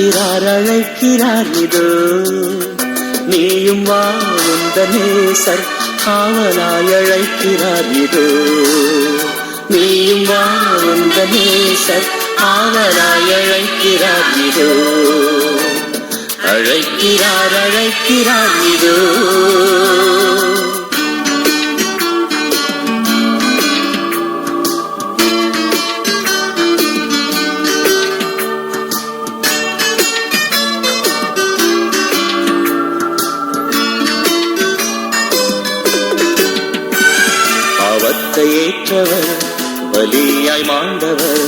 அழைக்கிறார் அழைக்கிறார் இதோ நீயும் வா உந்த நேசர் காவலாய் அழைக்கிறார் இதோ நீயும் வா உந்த நேசர் காவலாய் அழைக்கிறார் இதோ அழைக்கிறார் அழைக்கிறார் இதோ பாவத்தை ஏற்றவர் பலியாய் மாண்டவர்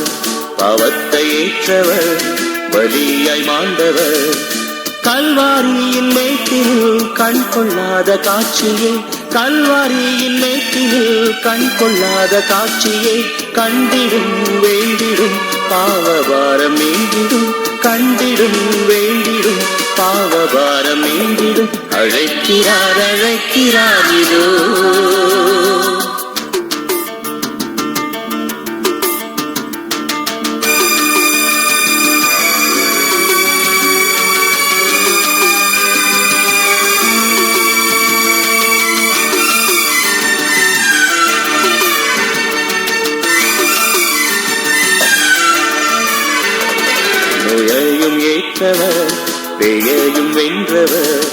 பாவத்தை ஏற்றவர் பலியாய் மாண்டவர் கல்வாரியின் மேட்டில் கண் கொள்ளாத காட்சியே கல்வாரியின் மேட்டில் கண் கொள்ளாத காட்சியே கண்டிடும் வேண்டிடும் பாவபாரம் நீங்கிடும் கண்டிடும் வேண்டிடும் பாவபாரம் நீங்கிடும் அழைக்கிறார் அழைக்கிறார் இதோ நோயையும் ஏற்றவர் பேயையும் வென்றவர்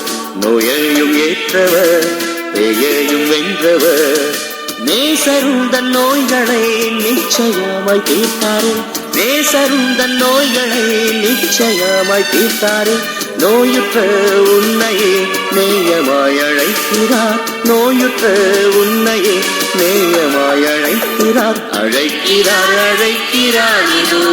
நோயையும் ஏற்றவர் பேயையும் வென்றவர் நேசருந்தன் நோய்களை நிச்சயமாய் தீர்த்தாரே நேசருந்தன் நோய்களை நிச்சயமாய் தீர்த்தாரே நோயுற்ற உன்னையே நேயமாய் அழைக்கிறார் நோயுற்ற உன்னையே நேயமாய் அழைக்கிறார் அழைக்கிறார் அழைக்கிறார் இதோ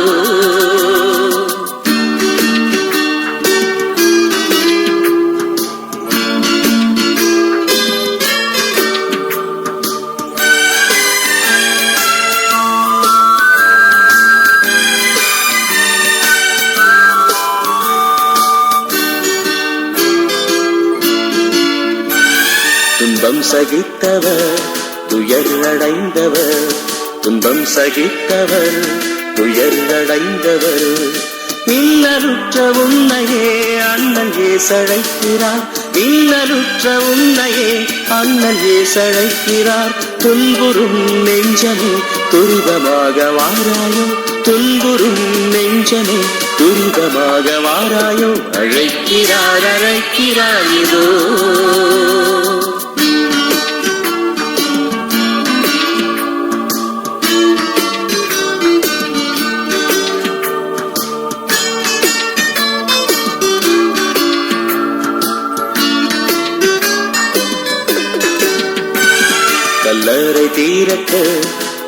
துன்பம் சகித்தவர் துயர் அடைந்தவர் துன்பம் சகித்தவர் துயர் அடைந்தவர் இன்னலுற்ற உன்னையே அண்ணன் ஏசழைக்கிறார் இன்னலுற்ற உன்னையே அண்ணன் ஏசழைக்கிறார் துன்புறும் நெஞ்சமே துரிதமாக வாராயோ துன்புறும் நெஞ்சமே துரிதமாக வாராயோ அழைக்கிறார் அழைக்கிறார் இதோ கல்லறை தீரக்க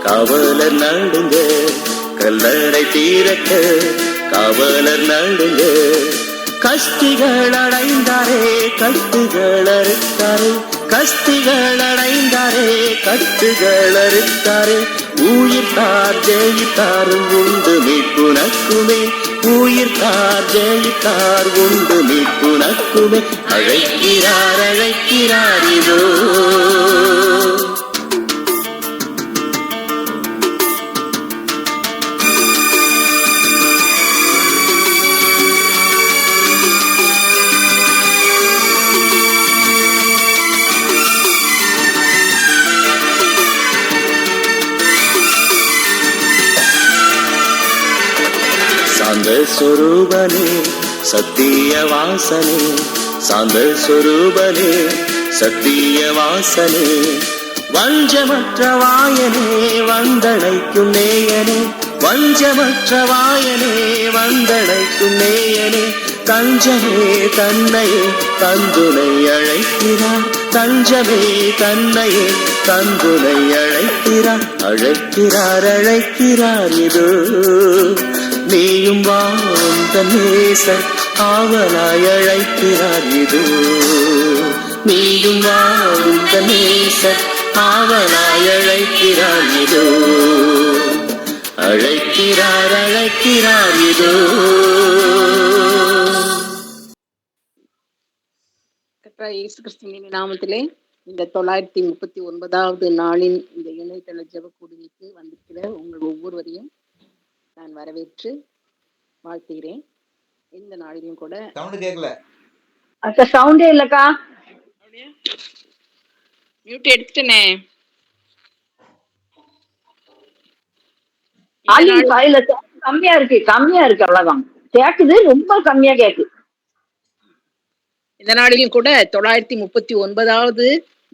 காவலர் நடுங்க கல்லறை தீரக்க காவலர் நடுங்க கஸ்திகள் அடைந்தாரே கட்டுகள் அறுத்தாரே கஸ்திகள் அடைந்தாரே கட்டுகள் அறுத்தாரே உயிர்த்தார் ஜெயித்தார் உண்டு மீட்புனக்குமே உயிர்த்தார் ஜெயித்தார் உண்டு மீட்புனக்குமே அழைக்கிறார் அழைக்கிறார் இதோ சாந்த சொரூபனே சத்திய வாசனே சாந்த சொரூபனே சத்திய வாசனே வஞ்சமற்ற வாயனே வந்தடைக்கும் நேயனே வஞ்சமற்ற வாயனே வந்தடைக்கும் நேயனே தஞ்சமே தன்னையே தந்துனை அழைக்கிறார் தஞ்சமே தன்னையே தந்துனை அழைக்கிறார் அழைக்கிறார் அழைக்கிறார் இதோ நீயும் வா உந்த நேசர் ஆவலாய் அழைக்கிறார் இதோ நீயும் வா உந்த நேசர் ஆவலாய் அழைக்கிறார் இதோ அழைக்கிறார் அழைக்கிறார் இதோ இயேசு கிறிஸ்துவின் நாமத்திலே இந்த 939வது நாளின் இந்த இணையதள ஜெப கூடுகைக்கு வந்திருக்கிற உங்கள் ஒவ்வொருவரையும் நான் வரவேற்று வாழ்த்துகிறேன். இந்த நாளிலும் கூட சவுண்ட் கேட்கல. அக்கா சவுண்டே இல்லக்கா. மியூட் எடுத்துட்டேனே. வால்யூம் ஃபைல கம்மியா இருக்கு அவ்வளவுதான் கேக்குது, ரொம்ப கம்மியா கேக்குது. இந்த நாளிலும் கூட 939வது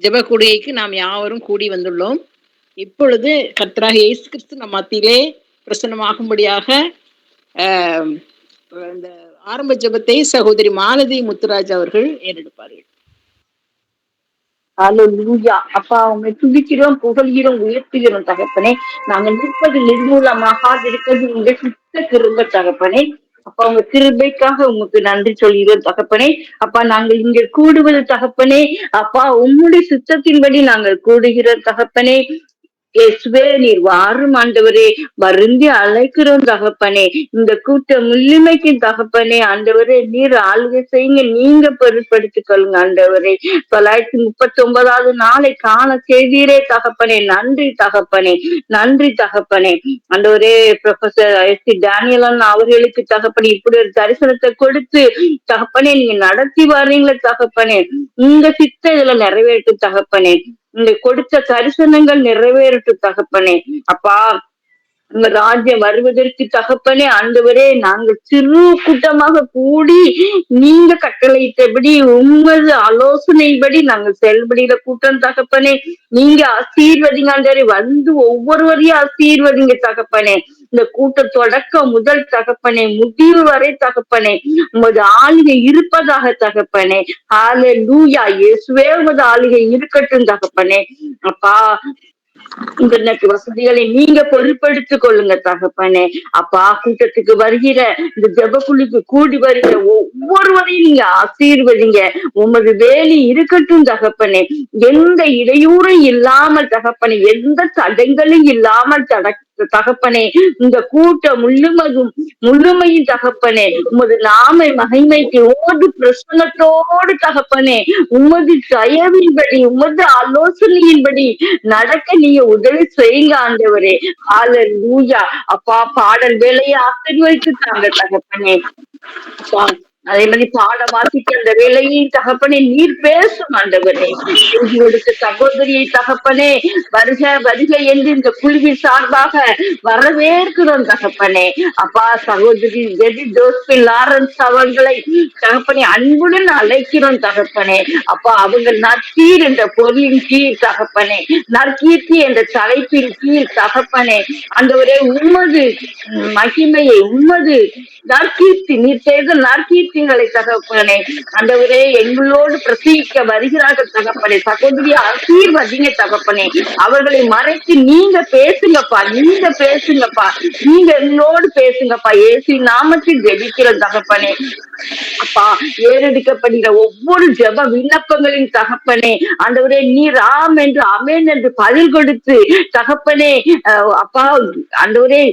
ஜெபக்கூடுகைக்கு நாம் யாவரும் கூடி வந்துள்ளோம். இப்பொழுது கர்த்தராகிய இயேசு கிறிஸ்து நம் மத்தியிலே பிரசன்னமாகும்படியாக இந்த ஆரம்ப ஜெபத்தை சகோதரி மாலதி முத்துராஜ் அவர்கள் ஏறெடுப்பார்கள். அல்லேலூயா. அப்பா உண்மை துதிக்கிறோம், புகழ்கிறோம், உயர்த்துகிறோம் தகப்பனே. நாங்கள் நிற்பது நிர்மூலமாகாதிருக்கிறது உங்க சுத்த கிருபை தகப்பனே. அப்பா உங்க கிருபைக்காக உங்களுக்கு நன்றி சொல்கிறோம் தகப்பனே. அப்பா நாங்கள் இங்க கூடுவது தகப்பனே, அப்பா உம்முடைய சுத்தத்தின்படி நாங்கள் கூடுகிறோம் தகப்பனே. இயேசுவே நீர் வாரும் ஆண்டவரே, வருந்தி அழைக்கிறோம் தகப்பனே. இந்த கூட்டம் முழுமைக்கு தகப்பனே ஆண்டவரே நீர் ஆளுகை செய்யுங்க, நீங்க பொருட்படுத்திக் கொள்ளுங்க ஆண்டவரே. 939வது நாளை காண செய்தீரே தகப்பனே, நன்றி தகப்பனே, நன்றி தகப்பனே. ஆண்டவரே ப்ரொஃபசர் எஸ்.சி. டேனியல் அவர்களுக்கு தகப்பனே இப்படி ஒரு தரிசனத்தை கொடுத்து தகப்பனே நீங்க நடத்தி வர்றீங்களே தகப்பனே, உங்க சித்த இதுல நிறைவேற்று தகப்பனே. இந்த கொடுத்த தரிசனங்கள் நிறைவேறட்டும் தகப்பனே. அப்பா உங்க ராஜ்யம் வருவதற்கு தகப்பனே ஆண்டவரே நாங்கள் சிறு கூட்டமாக கூடி நீங்க கட்டளையிட்டபடி உங்களது ஆலோசனைப்படி நாங்கள் செயல்படுகிற கூட்டம் தகப்பனே. நீங்க ஆசீர்வதிங்க ஆண்டவரே, வந்து ஒவ்வொருவரையும் ஆசீர்வதிங்க தகப்பனே. இந்த கூட்டம் தொடக்கம் முதல் தகப்பனே முடிவு வரை தகப்பனே உமது ஆளுகை இருப்பதாக தகப்பனே. ஹல்லேலூயா. இயேசுவே உமது ஆளுகை இருக்கட்டும் தகப்பனே. அப்பா இன்டர்நெட் வசதிகளை நீங்க பொருட்படுத்திக் கொள்ளுங்க தகப்பனே. அப்பா கூட்டத்துக்கு வருகிற இந்த ஜெபக்குழுக்கு கூடி வருகிற ஒவ்வொருவரையும் நீங்க ஆசீர்வதிங்க. உமது வேலி இருக்கட்டும் தகப்பனே. எந்த இடையூறும் இல்லாமல் தகப்பனே, எந்த தடங்களும் இல்லாமல் தகப்பனே இந்த கூட்டம் முழுமையும் தகப்பனே உமது நாம மகிமைக்கு உமது பிரசன்னத்தோடு தகப்பனே உமது தயவின்படி உமது ஆலோசனையின்படி நடக்க நீங்க உதவி செய்யுங்க ஆண்டவரே. ஹல்லேலூயா. அப்பா பாடல் வேலையை ஆசீர்வதித்து தாங்க தகப்பனே. அதே மாதிரி பாட வாசிக்க அந்த வேலையை தகப்பனே நீர் பேசும் ஆண்டவரே. கொடுத்த சகோதரியை தகப்பனே வருக வருக என்று இந்த குழுவின் சார்பாக வரவேற்கிறோம் தகப்பனே. அப்பா சகோதரி ஜெடி ஜோஸ்பின் லாரன்ஸ் அவர்களை தகப்பனே அன்புடன் அழைக்கிறோம் தகப்பனே. அப்பா அவங்க நற்கீர் என்ற பொருளின் கீழ் தகப்பனே, நற்கீர்த்தி என்ற தலைப்பின் கீழ் தகப்பனே ஆண்டவரே உம்மது மகிமையை உம்மது நற்கீர்த்தி நீர் செய்த நற்கீர்த்திகளை தகப்பனே ஆண்டவரே எங்களோடு பிரசவிக்க வருகிறார்கள் தகப்பனே. சகோதரியை ஆசீர்வதிங்க தகப்பனே. அவர்களை மறைத்து நீங்க பேசுங்கப்பா, நீங்க பேசுங்கப்பா, நீங்க எங்களோடு பேசுங்கப்பா. இயேசு நாமத்தில் ஜெபிக்கிற தகப்பனே. அப்பா ஏறெடுக்கப்படுகிற ஒவ்வொரு ஜெப விண்ணப்பங்களின் தகப்பனே ஆண்டவரே நீர் ஆம் என்று அமேன் என்று பதில் கொடுத்து தகப்பனே அப்பா ஆண்டவரே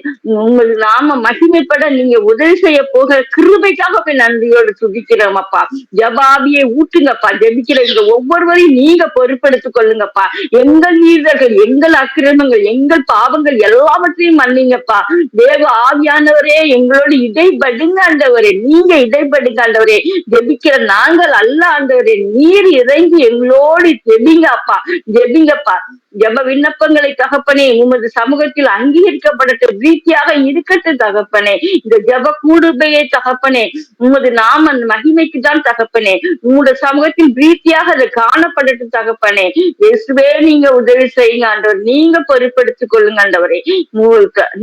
உங்கள் நாம மகிமைப்பட நீங்க உதவி செய்ய போகிற கிருபைக்காக போய் நன்றியோடு துதிக்கிறோம் அப்பா. ஜபாபியை ஊட்டுங்கப்பா. ஜெபிக்கிற இந்த ஒவ்வொருவரையும் நீங்க பொறுப்பெடுத்துக் கொள்ளுங்கப்பா. எங்கள் நீர்கள், எங்கள் அக்கிரமங்கள், எங்கள் பாவங்கள் எல்லாவற்றையும் மன்னிங்கப்பா. தேவ ஆவியானவரே எங்களோடு இடைபடுங்க ஆண்டவரே, நீங்க இடைபடுங்க ஆண்டவரே. ஜெபிக்கிற நாங்கள் அல்ல ஆண்டவரே, நீர் இறங்கி எங்களோடு ஜெபிங்க அப்பா, ஜெபிங்கப்பா. ஜெப விண்ணப்பங்களை தகப்பனே உமது சமூகத்தில் அங்கீகரிக்கப்படட்டும், பிரீத்தியாக இருக்கட்டும் தகப்பனே. இந்த ஜெப கூடுபையை தகப்பனே உமது நாம மகிமைக்கு தான் தகப்பனே, உங்களுடைய சமூகத்தில் பிரீத்தியாக அது காணப்படட்டும் தகப்பனே. இயேசுவே நீங்க உதவி செய்யுங்க ஆண்டவர், நீங்க பொறுப்படுத்திக் கொள்ளுங்க ஆண்டவரே.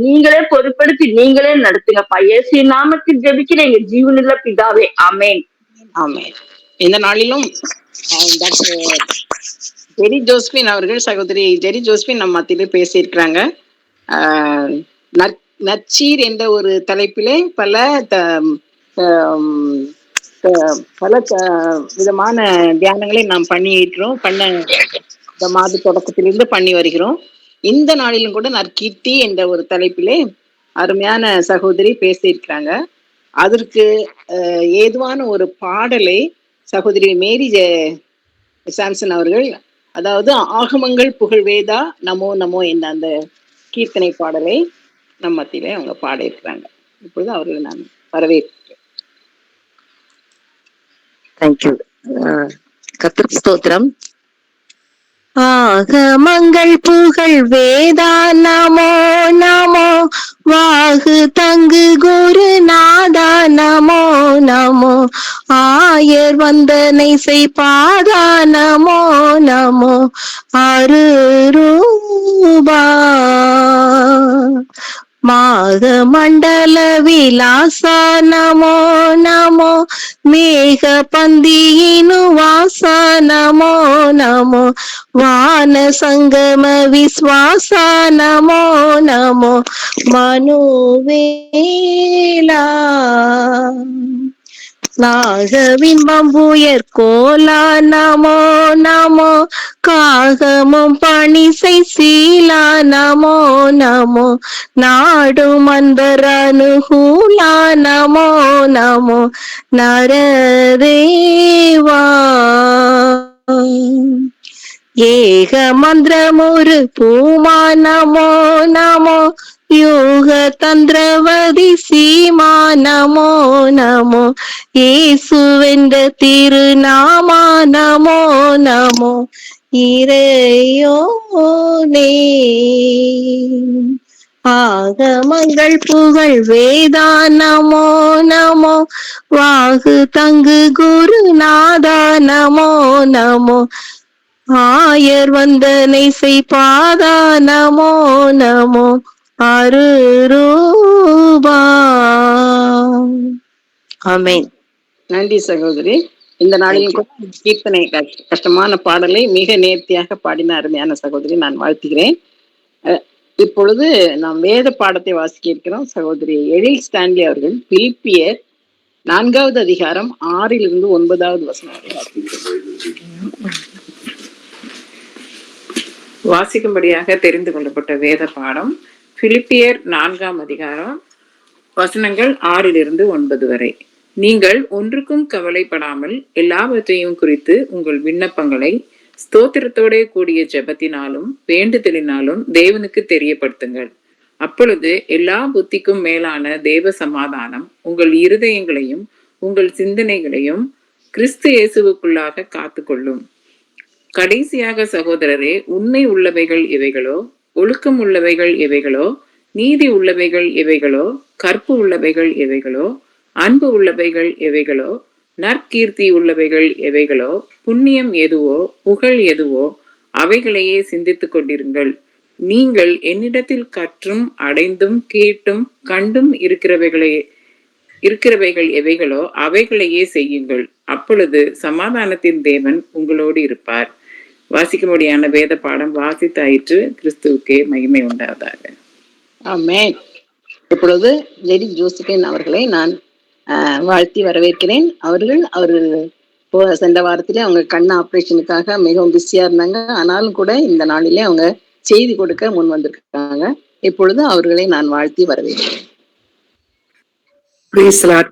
நீங்களே பொறுப்படுத்தி நீங்களே நடத்துங்கப்பா. இயேசு நாமத்தில் ஜெபிக்கிற எங்க ஜீவனுள்ள பிதாவே, ஆமென். ஆமென். இந்த நாளிலும் ஜெரி ஜோஸ்பின் அவர்கள், சகோதரி ஜெரி ஜோஸ்பின் நம்ம மத்தியிலே பேசியிருக்கிறாங்க. நற்சீர் என்ற ஒரு தலைப்பிலே பல விதமான தியானங்களை நாம் பண்ண இந்த மாத தொடக்கத்திலிருந்து பண்ணி வருகிறோம். இந்த நாளிலும் கூட நற்கீர்த்தி என்ற ஒரு தலைப்பிலே அருமையான சகோதரி பேசியிருக்கிறாங்க. அதற்கு ஏதுவான ஒரு பாடலை சகோதரி மேரி சாம்சன் அவர்கள், அதாவது ஆகமங்கள் புகழ்வேதா நமோ நமோ என்ற அந்த கீர்த்தனை பாடலை நம்ம மத்தியிலே அவங்க பாடியிருக்கிறாங்க. இப்பொழுது அவர்களை நான் வரவேற்கிறேன். தேங்க்யூ. கர்த்தருக்கு ஸ்தோத்திரம். ஆகமங்கள் புகழ் வேதா நமோ நமோ, வாகு தங்கு குருநாதா நமோ நமோ, ஆயர் வந்தனை செய்பாதா நமோ நமோ, அருரூபா மாக மண்டல விலாசா நமோ நமோ, மேக பந்தியினு வாசா நமோ நமோ, வான சங்கம விஸ்வாச நமோ நமோ, மனுவேலா நாகவிம்பம் புயற் கோலா நமோ நமோ, காகமும் பணிசை சீலா நமோ நமோ, நாடும் அன்பர் அனுகூலா நமோ நமோ, நரதேவா ஏக மந்திரமுரு பூமா நமோ நமோ, யோக தந்திரவதி சீமா நமோ நமோ, இயேசுவென்ற திருநாமா நமோ நமோ, இறையோனே ஆகமங்கள் புகழ் வேதா நமோ நமோ, வாகு தங்கு குருநாதா நமோ நமோ, ஆயர் வந்தனை செய்பாதா நமோ நமோ, அருரூபா. ஆமென். நன்றி சகோதரி. இந்த நாளிலும் கூட கீர்த்தனை கஷ்டமான பாடலை மிக நேர்த்தியாக பாடின அருமையான சகோதரி நான் வாழ்த்துகிறேன். இப்பொழுது நாம் வேத பாடத்தை வாசிக்க இருக்கிறோம். சகோதரி எழில் ஸ்டான்லி அவர்கள் பிலிப்பியர் 4வது அதிகாரம் 6லிருந்து 9வது வசனம் வாசிக்கும்படியாக தெரிந்து கொள்ளப்பட்ட வேத பாடம் பிலிப்பியர் 4ஆம் அதிகாரம் வசனங்கள் 6லிருந்து 9 வரை. நீங்கள் ஒன்றுக்கும் கவலைப்படாமல் எல்லாவற்றையும் குறித்து உங்கள் விண்ணப்பங்களை ஸ்தோத்திரத்தோட கூடிய ஜெபத்தினாலும் வேண்டுதலினாலும் தேவனுக்கு தெரியப்படுத்துங்கள். அப்பொழுது எல்லா புத்திக்கும் மேலான தேவ சமாதானம் உங்கள் இருதயங்களையும் உங்கள் சிந்தனைகளையும் கிறிஸ்து இயேசுவுக்குள்ளாக காத்துக்கொள்ளும். கடைசியாக சகோதரரே, உண்மை உள்ளவைகள் எவைகளோ, ஒழுக்கம் உள்ளவைகள் எவைகளோ, நீதி உள்ளவைகள் எவைகளோ, கற்பு உள்ளவைகள் எவைகளோ, அன்பு உள்ளவைகள் எவைகளோ, நற்கீர்த்தி உள்ளவைகள் எவைகளோ, புண்ணியம் எதுவோ, புகழ் எதுவோ, அவைகளையே சிந்தித்துக் கொண்டிருங்கள். நீங்கள் என்னிடத்தில் கற்றும் அடைந்தும் கேட்டும் கண்டும் இருக்கிறவைகள் எவைகளோ அவைகளையே செய்யுங்கள். அப்பொழுது சமாதானத்தின் தேவன் உங்களோடு இருப்பார். வாசிக்கும்படியான வேத பாடம் வாசித்தாயிற்று. கிறிஸ்துவுக்கே மகிமை உண்டாவதாக. ஆமென். இப்பொழுது ஜெரி ஜோசிபின் அவர்களை நான் வாழ்த்தி வரவேற்கிறேன். அவர்கள் சென்ற வாரத்திலே அவங்க கண் ஆபரேஷனுக்காக மிகவும் பிஸியா இருந்தாங்க. ஆனாலும் கூட இந்த நாளிலே அவங்க செய்தி கொடுக்க முன் வந்திருக்காங்க. இப்பொழுது அவர்களை நான் வாழ்த்தி வரவேற்கிறேன்.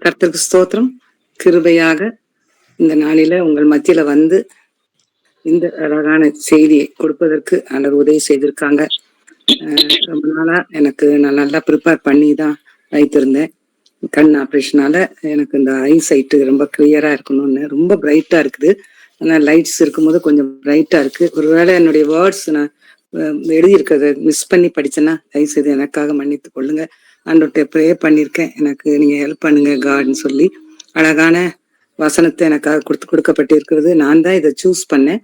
கர்த்தருக்கு ஸ்தோத்திரம். கிருபையாக இந்த நாளில உங்கள் மத்தியில வந்து இந்த அழகான செய்தியை கொடுப்பதற்கு ஆண்டவர் உதவி செய்திருக்காங்க. ரொம்ப நாளா நான் நல்லா ப்ரிப்பேர் பண்ணி தான் வைத்திருந்தேன். கண் ஆப்ரேஷனால எனக்கு இந்த ஐ சைட்டு ரொம்ப கிளியரா இருக்கணும்னு, ரொம்ப பிரைட்டா இருக்குது. ஆனால் லைட்ஸ் இருக்கும்போது கொஞ்சம் பிரைட்டா இருக்கு. ஒருவேளை என்னுடைய வேர்ட்ஸ் நான் எழுதியிருக்கிறத மிஸ் பண்ணி படிச்சேன்னா தயவு செய்து எனக்காக மன்னித்து கொள்ளுங்க. ஆண்டவர்கிட்ட ப்ரே பண்ணியிருக்கேன், எனக்கு நீங்க ஹெல்ப் பண்ணுங்க காட்னு சொல்லி. அழகான வசனத்தை எனக்காக கொடுக்கப்பட்டிருக்கிறது. நான் தான் இதை சூஸ் பண்ணேன்.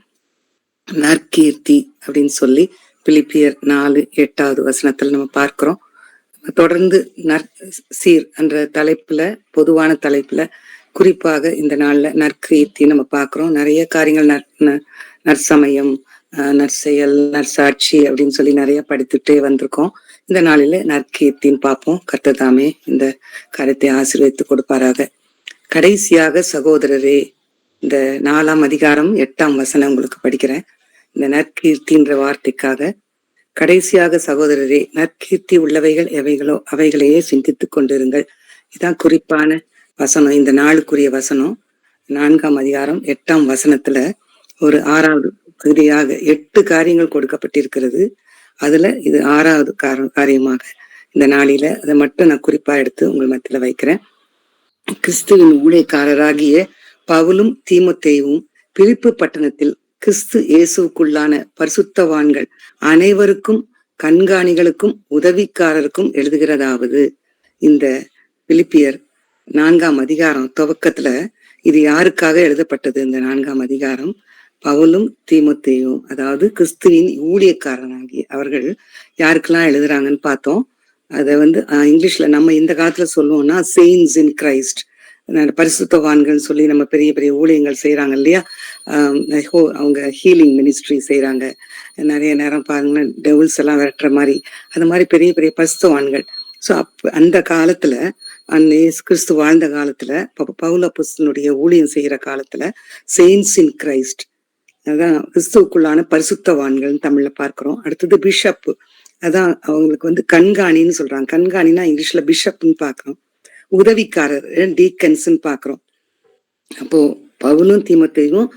நற்கீர்த்தி அப்படின்னு சொல்லி பிலிப்பியர் 4:8 வசனத்துல நம்ம பார்க்கிறோம். தொடர்ந்து சீர் என்ற தலைப்புல, பொதுவான தலைப்புல குறிப்பாக இந்த நாள்ல நற்கீர்த்தி நம்ம பார்க்கிறோம். நிறைய காரியங்கள் நற்சமயம், நற்செயல், நற்சாட்சி அப்படின்னு சொல்லி நிறைய படித்துட்டே வந்திருக்கோம். இந்த நாளில நற்கீர்த்தின்னு பார்ப்போம். கர்த்தர் தாமே இந்த காரியத்தை ஆசீர்வதித்து கொடுப்பாராக. கடைசியாக சகோதரரே, இந்த 4ஆம் அதிகாரம் 8ஆம் வசனம் உங்களுக்கு படிக்கிறேன். இந்த நற்கீர்த்தின்ற வார்த்தைக்காக, கடைசியாக சகோதரரே, நற்கீர்த்தி உள்ளவைகள் எவைகளோ அவைகளையே சிந்தித்துக் கொண்டிருங்கள். இதான் குறிப்பான வசனம், இந்த நாளுக்குரிய வசனம். 4ஆம் அதிகாரம் 8ஆம் வசனத்துல ஒரு 6வது பகுதியாக 8 காரியங்கள் கொடுக்கப்பட்டிருக்கிறது. அதுல இது 6வது காரியமாக இந்த நாளில அதை மட்டும் நான் குறிப்பா எடுத்து உங்கள் மத்தியில வைக்கிறேன். கிறிஸ்துவின் ஊழியக்காரராகிய பவுலும் தீமோத்தேயுவும் பிலிப்பு பட்டணத்தில் கிறிஸ்து இயேசுக்குள்ளான பரிசுத்தவான்கள் அனைவருக்கும் கண்காணிகளுக்கும் உதவிக்காரருக்கும் எழுதுகிறதாவது. இந்த பிலிப்பியர் 4ஆம் அதிகாரம் துவக்கத்துல இது யாருக்காக எழுதப்பட்டது? இந்த 4ஆம் அதிகாரம் பவுலும் தீமோத்தேயும், அதாவது கிறிஸ்துவின் ஊழியக்காரனாகி அவர்கள் யாருக்கெல்லாம் எழுதுறாங்கன்னு பார்த்தோம். அதை இங்கிலீஷ்ல நம்ம இந்த காலத்துல சொல்லுவோம்னா செயின்ஸ் இன் கிரைஸ்ட், பரிசுத்தவான்கள் சொல்லி நம்ம பெரிய பெரிய ஊழியங்கள் செய்யறாங்க இல்லையா. அவங்க ஹீலிங் மினிஸ்ட்ரி செய்யறாங்க. நிறைய நேரம் பாருங்கன்னா டெவில்ஸ் எல்லாம் விரட்டுற மாதிரி, அந்த மாதிரி பெரிய பெரிய பரிசுத்தவான்கள். ஸோ அந்த காலத்துல கிறிஸ்து வாழ்ந்த காலத்துல பவுல் அப்போஸ்தலனுடைய ஊழியம் செய்யற காலத்துல செயின்ஸ் இன் கிரைஸ்ட், அதான் கிறிஸ்துவுக்குள்ளான பரிசுத்தவான்கள் தமிழ்ல பார்க்கிறோம். அடுத்தது பிஷப், அதான் அவங்களுக்கு கண்காணின்னு சொல்றாங்க. கண்காணினா இங்கிலீஷ்ல பிஷப்னு பாக்குறோம். உதவிக்காரர் டீக்கன்ஸ்ன்னு பாக்குறோம். அப்போ பவுலும் தீமோத்தேயும்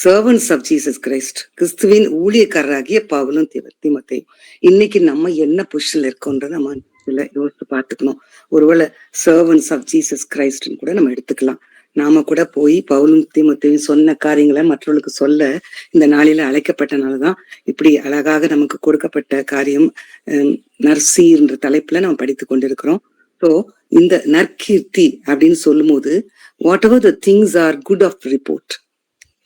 சர்வன்ட்ஸ் ஆஃப் ஜீசஸ் கிரைஸ்ட், கிறிஸ்துவின் ஊழியக்காரராகிய பவுலும் தீமோத்தேயும். இன்னைக்கு நம்ம என்ன பொசிஷன்ல இருக்கோன்றத நம்ம யோசித்து பார்த்துக்கணும். ஒருவேளை சர்வன்ட்ஸ் ஆஃப் ஜீசஸ் கிரைஸ்ட்னு கூட நம்ம எடுத்துக்கலாம். நாம கூட போய் பவுலும் தீமோத்தேயும் சொன்ன காரியங்களை மற்றவர்களுக்கு சொல்ல இந்த நாளில அழைக்கப்பட்டனாலதான் இப்படி அழகாக நமக்கு கொடுக்கப்பட்ட காரியம் நற்சீர்ன்ற தலைப்புல நம்ம படித்து கொண்டிருக்கிறோம். ஸோ இந்த நற்கீர்த்தி அப்படின்னு சொல்லும் போது whatever the things are good of report,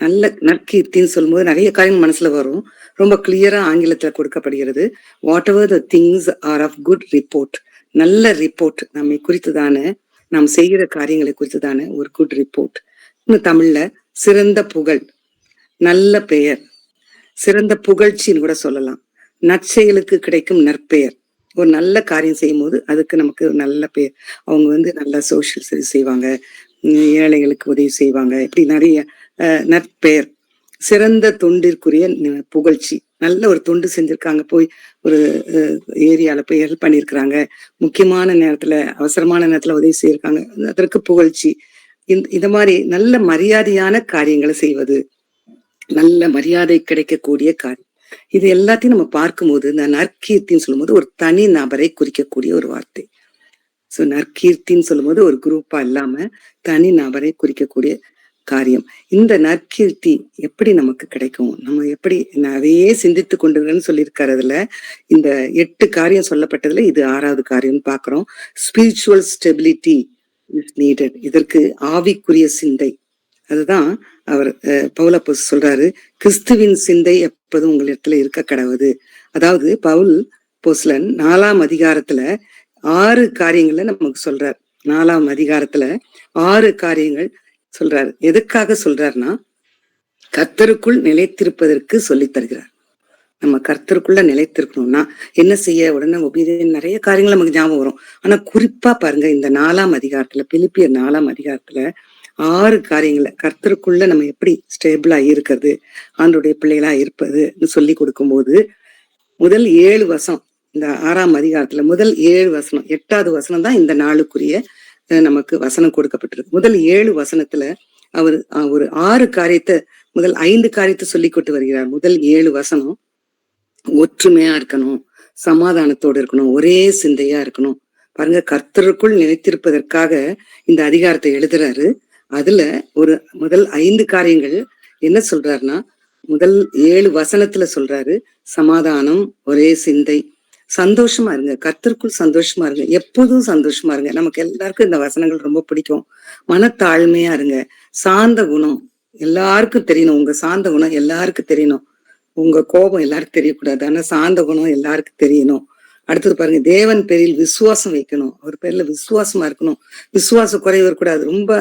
நல்ல நற்கீர்த்தின்னு சொல்லும் போது நிறைய காரியங்கள் மனசுல வரும். ரொம்ப கிளியரா ஆங்கிலத்துல கொடுக்கப்படுகிறது. Whatever the things are of good report, நல்ல ரிப்போர்ட் நம்மை குறித்துதான, நாம் செய்கிற காரியங்களை குறித்துதான ஒரு குட் ரிப்போர்ட். இன்னும் தமிழ்ல சிறந்த புகழ், நல்ல பெயர், சிறந்த புகழ்ச்சின்னு கூட சொல்லலாம். நற்செயலுக்கு கிடைக்கும் நற்பெயர், ஒரு நல்ல காரியம் செய்யும் போது அதுக்கு நமக்கு நல்ல பெயர். அவங்க நல்லா சோசியல் சர்வீஸ் செய்வாங்க, ஏழைகளுக்கு உதவி செய்வாங்க, இப்படி நிறைய நற்பெயர். சிறந்த தொண்டிற்குரிய புகழ்ச்சி, நல்ல ஒரு தொண்டு செஞ்சிருக்காங்க, போய் ஒரு ஏரியால போய் ஹெல்ப் பண்ணியிருக்கிறாங்க, முக்கியமான நேரத்துல அவசரமான நேரத்துல உதவி செய்யிருக்காங்க, அதற்கு புகழ்ச்சி. இந்த மாதிரி நல்ல மரியாதையான காரியங்களை செய்வது, நல்ல மரியாதை கிடைக்கக்கூடிய காரியம், இது எல்லாத்தையும் நம்ம பார்க்கும்போது இந்த நற்கீர்த்தின்னு சொல்லும் போது ஒரு தனி நபரை குறிக்கக்கூடிய ஒரு வார்த்தை. சோ நற்கீர்த்தின்னு சொல்லும் போது ஒரு குரூப்பா இல்லாம தனி நபரை குறிக்கக்கூடிய காரியம். இந்த நற்கீர்த்தி எப்படி நமக்கு கிடைக்கும், நம்ம எப்படி அதையே சிந்தித்து கொண்டிருக்கன்னு சொல்லியிருக்காரு. அதுல இந்த 8 காரியம் சொல்லப்பட்டதுல இது 6வது காரியம்னு பாக்குறோம். ஸ்பிரிச்சுவல் ஸ்டெபிலிட்டி இஸ் நீடட், இதற்கு ஆவிக்குரிய சிந்தை. அதுதான் அவர் பவுல் அப்போஸ்தலன் சொல்றாரு, கிறிஸ்துவின் சிந்தை எப்போதும் உங்களிடத்துல இருக்க கடவுது. அதாவது பவுல் அப்போஸ்தலன் 4ஆம் அதிகாரத்துல 6 காரியங்களை நமக்கு சொல்றார். 4ஆம் அதிகாரத்துல 6 காரியங்கள் சொல்றாரு. எதுக்காக சொல்றாருன்னா கர்த்தருக்குள் நிலைத்திருப்பதற்கு சொல்லித் தருகிறார். நம்ம கர்த்தருக்குள்ள நிலைத்திருக்கணும்னா என்ன செய்ய, உடனே நிறைய காரியங்கள் நமக்கு ஞாபகம் வரும். ஆனா குறிப்பா பாருங்க, இந்த 4ஆம் அதிகாரத்துல, பிலிப்பியர் 4ஆம் அதிகாரத்துல 6 காரியங்களை கர்த்தருக்குள்ள நம்ம எப்படி ஸ்டேபிளா இருக்கிறது, ஆண்டோடைய பிள்ளைகளா இருப்பதுன்னு சொல்லி கொடுக்கும் போது முதல் 7 வசனம், இந்த 6ஆம் அதிகாரத்துல முதல் 7 வசனம், 8வது வசனம் தான் இந்த நாளுக்குரிய நமக்கு வசனம் கொடுக்கப்பட்டிருக்கு. முதல் 7 வசனத்துல அவர் ஒரு 6 காரியத்தை, முதல் 5 காரியத்தை சொல்லி கொண்டு வருகிறார். முதல் 7 வசனம் ஒற்றுமையா இருக்கணும், சமாதானத்தோடு இருக்கணும், ஒரே சிந்தையா இருக்கணும். பாருங்க, கர்த்தருக்குள் நிலைத்திருப்பதற்காக இந்த அதிகாரத்தை எழுதுறாரு. அதுல ஒரு முதல் 5 காரியங்கள் என்ன சொல்றாருன்னா, முதல் 7 வசனத்துல சொல்றாரு சமாதானம், ஒரே சிந்தை, சந்தோஷமா இருங்க, கர்த்தருக்குள் சந்தோஷமா இருங்க, எப்போதும் சந்தோஷமா இருங்க. நமக்கு எல்லாருக்கும் இந்த வசனங்கள் ரொம்ப பிடிக்கும். மனத்தாழ்மையா இருங்க, சாந்த குணம் எல்லாருக்கும் தெரியணும், உங்க சாந்த குணம் எல்லாருக்கும் தெரியணும், உங்க கோபம் எல்லாருக்கும் தெரியக்கூடாது, ஆனா சாந்த குணம் எல்லாருக்கும் தெரியணும். அடுத்தது பாருங்க, தேவன் பேரில் விசுவாசம் வைக்கணும், அவர் பேர்ல விசுவாசமா இருக்கணும், விசுவாச குறைவு இருக்கக்கூடாது. ரொம்ப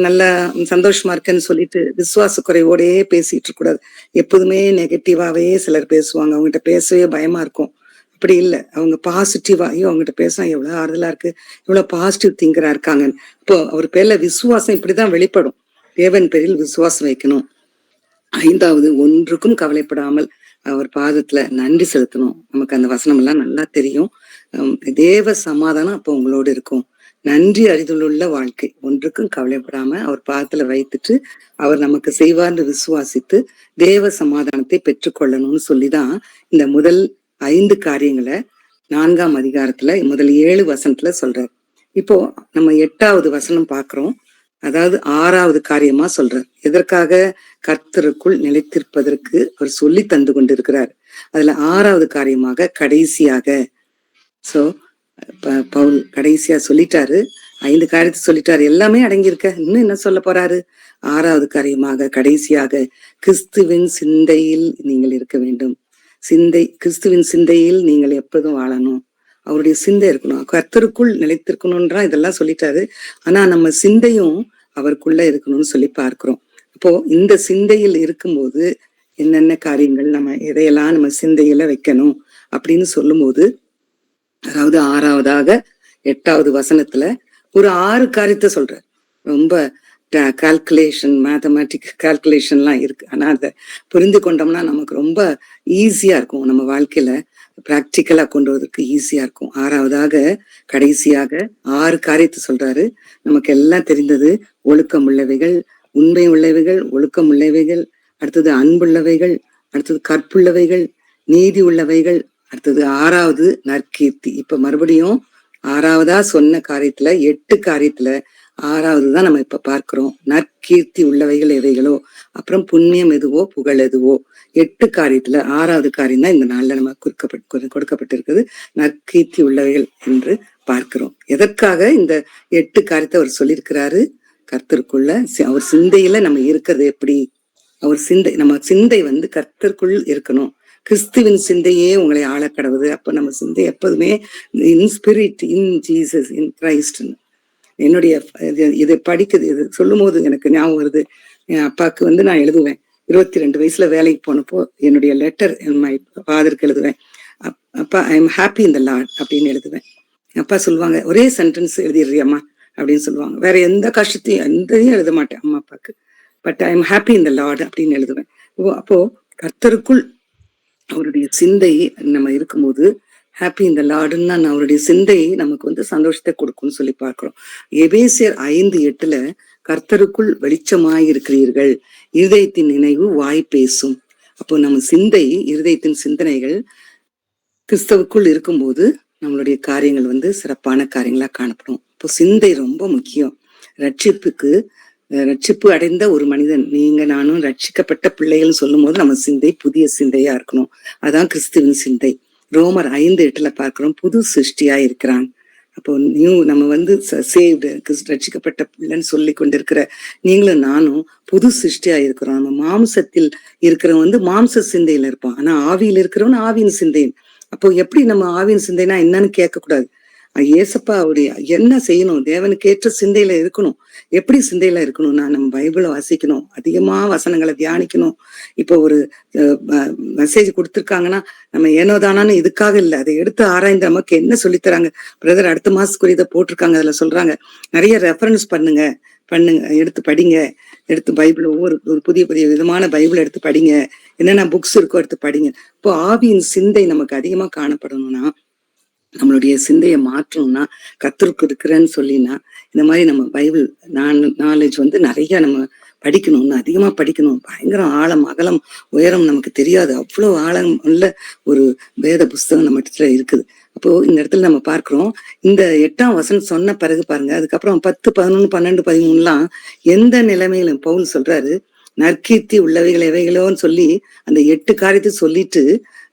நல்லா சந்தோஷமா இருக்கேன்னு சொல்லிட்டு விசுவாச குறைவோடயே பேசிட்டு இருக்க கூடாது. எப்போதுமே நெகட்டிவாவே சிலர் பேசுவாங்க, அவங்ககிட்ட பேசவே பயமா இருக்கும். அப்படி இல்லை, அவங்க பாசிட்டிவா, ஐயோ அவங்ககிட்ட பேசினா எவ்வளவு ஆறுதலா இருக்கு, எவ்வளவு பாசிட்டிவ் திங்கரா இருக்காங்க. இப்போ அவர் பேர்ல விசுவாசம் இப்படிதான் வெளிப்படும். தேவன் பேரில் விசுவாசம் வைக்கணும். 5வது, ஒன்றுக்கும் கவலைப்படாமல் அவர் பாதத்துல நன்றி செலுத்தணும். நமக்கு அந்த வசனம் எல்லாம் நல்லா தெரியும். தேவ சமாதானம் அப்போ உங்களோடு இருக்கும். நன்றி அறிதலுள்ள வாழ்க்கை, ஒன்றுக்கும் கவலைப்படாம அவர் பாதத்துல வைத்துட்டு அவர் நமக்கு செய்வார்னு விசுவாசித்து தேவ சமாதானத்தை பெற்றுக்கொள்ளணும்னு சொல்லிதான் இந்த முதல் 5 காரியங்களை 4ஆம் அதிகாரத்துல முதல் 7 வசனத்துல சொல்றாரு. இப்போ நம்ம 8வது வசனம் பாக்குறோம். அதாவது 6வது காரியமா சொல்றார். எதற்காக? கர்த்தருக்குள் நிலைத்திருப்பதற்கு அவர் சொல்லி தந்து கொண்டிருக்கிறார். அதுல 6வது காரியமாக கடைசியாக சோ பவுல் கடைசியா சொல்லிட்டாரு. 5 காரியத்தை சொல்லிட்டாரு, எல்லாமே அடங்கியிருக்க. இன்னும் என்ன சொல்ல போறாரு? 6வது காரியமாக கடைசியாக கிறிஸ்துவின் சிந்தையில் நீங்கள் இருக்க வேண்டும். கிறிஸ்துவின் சிந்தையில் நீங்கள் எப்போதும் வாழணும். அவருடைய சிந்தை இருக்கணும், கர்த்தருக்குள் நிலைத்திருக்கணும்ன்றா இதெல்லாம் சொல்லிட்டாரு. ஆனா நம்ம சிந்தையும் அவருக்குள்ள இருக்கணும்னு சொல்லி பார்க்கிறோம். அப்போ இந்த சிந்தையில் இருக்கும்போது என்னென்ன காரியங்கள் நம்ம எதையெல்லாம் நம்ம சிந்தையில வைக்கணும் அப்படின்னு சொல்லும்போது, அதாவது 6வதாக 8வது வசனத்துல ஒரு 6 காரியத்தை சொல்றாரு. ரொம்ப கால்குலேஷன், மேத்தமேட்டிக் கால்குலேஷன்லாம் இருக்கு. ஆனா அதை புரிந்து கொண்டோம்னா நமக்கு ரொம்ப ஈஸியா இருக்கும். நம்ம வாழ்க்கையில பிராக்டிக்கலா கொண்டு வரதுக்கு ஈஸியா இருக்கும். 6வதாக கடைசியாக 6 காரியத்தை சொல்றாரு. நமக்கு எல்லாம் தெரிந்தது. ஒழுக்கம் உள்ளவைகள், உண்மை உள்ளவைகள், ஒழுக்கம் உள்ளவைகள், அடுத்தது அன்புள்ளவைகள், அடுத்தது கற்புள்ளவைகள், நீதி உள்ளவைகள், அடுத்தது 6வது நற்கீர்த்தி. இப்ப மறுபடியும் 6வதா சொன்ன காரியத்துல 8 காரியத்துல 6வது தான் நம்ம இப்ப பார்க்கிறோம். நற்கீர்த்தி உள்ளவைகள் எவைகளோ, அப்புறம் புண்ணியம் எதுவோ, புகழ் எதுவோ. 8 காரியத்துல 6வது காரியம் தான் இந்த நாள்ல நம்ம கொடுக்கப்பட்டிருக்குது. நற்கீர்த்தி உள்ளவைகள் என்று பார்க்கிறோம். எதற்காக இந்த 8 காரியத்தை அவர் சொல்லியிருக்கிறாரு? கர்த்தருக்குள்ள அவர் சிந்தையில நம்ம இருக்கிறது எப்படி? அவர் சிந்தை, நம்ம சிந்தை கர்த்தருக்குள் இருக்கணும். கிறிஸ்துவின் சிந்தையே உங்களை ஆள கடவுது. அப்ப நம்ம சிந்தை எப்போதுமே in spirit, in Jesus, in Christ. என்னுடைய இதை படிக்குது, இது சொல்லும் போது எனக்கு ஞாபகம் வருது. என் அப்பாவுக்கு நான் எழுதுவேன். 22 வயசுல வேலைக்கு போனப்போ என்னுடைய லெட்டர் மை ஃபாதருக்கு எழுதுவேன். அப்பா, I am happy in the Lord அப்படின்னு எழுதுவேன். அப்பா சொல்லுவாங்க, ஒரே சென்டென்ஸ் எழுதிடுறியம்மா அப்படின்னு சொல்லுவாங்க. வேற எந்த கஷ்டத்தையும் எந்தையும் எழுத மாட்டேன் அம்மா அப்பாவுக்கு. But I am happy in the Lord அப்படின்னு எழுதுவேன். அப்போ கர்த்தருக்குள் அவருடைய சிந்தை நம்ம இருக்கும்போது ஹாப்பி இந்த லார்டுன்னா அவருடைய சிந்தை நமக்கு சந்தோஷத்தை கொடுக்கும்னு சொல்லி பார்க்கிறோம். எபேசியர் 5:8 கர்த்தருக்குள் வெளிச்சமாயிருக்கிறீர்கள், இருதயத்தின் நினைவு வாய் பேசும். அப்போ நம்ம சிந்தை, இருதயத்தின் சிந்தனைகள் கிறிஸ்தவுக்குள் இருக்கும்போது நம்மளுடைய காரியங்கள் சிறப்பான காரியங்களா காணப்படும். இப்போ சிந்தை ரொம்ப முக்கியம். ரட்சிப்பு அடைந்த ஒரு மனிதன், நீங்க நானும் ரட்சிக்கப்பட்ட பிள்ளைகள் சொல்லும் போது நம்ம சிந்தை புதிய சிந்தையா இருக்கணும். அதான் கிறிஸ்துவின் சிந்தை. ரோமர் 5:8 பார்க்கிறோம், புது சிருஷ்டியா இருக்கிறான். அப்போ நம்ம சேவ்டு, ரட்சிக்கப்பட்ட பிள்ளைன்னு சொல்லி கொண்டிருக்கிற நீங்களும் நானும் புது சிருஷ்டியா இருக்கிறோம். நம்ம மாம்சத்தில் இருக்கிறவன் மாம்ச சிந்தையில இருப்பான். ஆனா ஆவியில் இருக்கிறவன் ஆவியின் சிந்தை. அப்போ எப்படி நம்ம ஆவியின் சிந்தைனா என்னன்னு கேட்க கூடாது. ஏசப்பா அவருடைய என்ன செய்யணும், தேவனுக்கு ஏற்ற சிந்தையில இருக்கணும். எப்படி சிந்தையில இருக்கணும்னா நம்ம பைபிளை வாசிக்கணும், அதிகமா வசனங்களை தியானிக்கணும். இப்போ ஒரு மெசேஜ் கொடுத்துருக்காங்கன்னா நம்ம ஏனோதானான்னு இதுக்காக இல்லை, அதை எடுத்து ஆராய்ந்து நமக்கு என்ன சொல்லித்தராங்க. பிரதர் அடுத்த மாசத்துக்குரிய போட்டிருக்காங்க, அதுல சொல்றாங்க நிறைய ரெஃபரன்ஸ் பண்ணுங்க, எடுத்து படிங்க, எடுத்து பைபிள் ஒவ்வொரு புதிய விதமான பைபிள் எடுத்து படிங்க, என்னென்ன புக்ஸ் இருக்கோ எடுத்து படிங்க. இப்போ ஆவியின் சிந்தை நமக்கு அதிகமா காணப்படணும்னா, நம்மளுடைய சிந்தையை மாற்றணும்னா, கர்த்தருக்கு இருக்கிறேன்னு சொல்லினா இந்த மாதிரி நம்ம பைபிள் நாலேஜ் நிறைய நம்ம படிக்கணும்னு அதிகமா படிக்கணும். பயங்கரம் ஆழம், அகலம், உயரம் நமக்கு தெரியாது. அவ்வளவு ஆழம் உள்ள ஒரு வேத புஸ்தகம் நம்ம இடத்துல இருக்குது. அப்போ இந்த இடத்துல நம்ம பார்க்கிறோம், இந்த 8ஆம் வசனம் சொன்ன பிறகு பாருங்க, அதுக்கப்புறம் 10, 11, 12, 13 எந்த நிலைமையிலும் பவுல் சொல்றாரு, நற்கீர்த்தி உள்ளவைகள் எவைகளோன்னு சொல்லி அந்த 8 காரியத்தை சொல்லிட்டு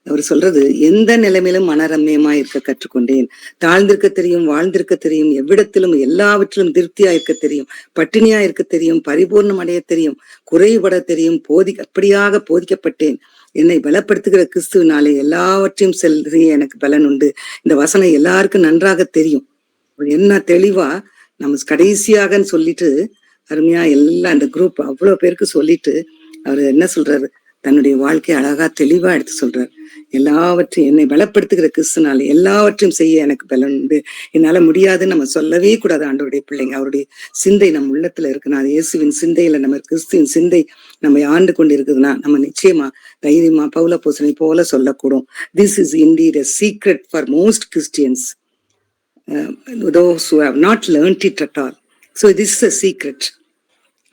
அவர் சொல்றது, எந்த நிலைமையிலும் மனரம்யமா இருக்க கற்றுக்கொண்டேன், தாழ்ந்திருக்க தெரியும், வாழ்ந்திருக்க தெரியும், எவ்விடத்திலும் எல்லாவற்றிலும் திருப்தியா இருக்க தெரியும், பட்டினியா இருக்க தெரியும், பரிபூர்ணம் அடைய தெரியும், குறைபட தெரியும், அப்படியாக போதிக்கப்பட்டேன். என்னை பலப்படுத்துகிற கிறிஸ்துவினாலே எல்லாவற்றையும் செய்ய எனக்கு பலன் உண்டு. இந்த வசனம் எல்லாருக்கும் நன்றாக தெரியும். என்ன தெளிவா நம்ம கடைசியாகன்னு சொல்லிட்டு அருமையா எல்லாம் அந்த குரூப் அவ்வளவு பேருக்கு சொல்லிட்டு அவர் என்ன சொல்றாரு, தன்னுடைய வாழ்க்கையை அழகா தெளிவா எடுத்து சொல்றாரு. எல்லாவற்றையும் என்னை பலப்படுத்துகிற கிறிஸ்துனால எல்லாவற்றையும் செய்ய எனக்கு பலன் உண்டு. என்னால முடியாதுன்னு நம்ம சொல்லவே கூடாது. ஆண்டவருடைய பிள்ளைங்க, அவருடைய சிந்தை நம்ம உள்ளத்துல இருக்குன்னா, அது இயேசுவின் சிந்தையில நம்ம கிறிஸ்துவின் சிந்தை நம்ம ஆண்டு கொண்டு இருக்குதுன்னா நம்ம நிச்சயமா தைரியமா பவுலப்போஸ்தலனை போல சொல்லக்கூடும். This is indeed a secret for most Christians, those who have not learnt it at all. So this is a secret.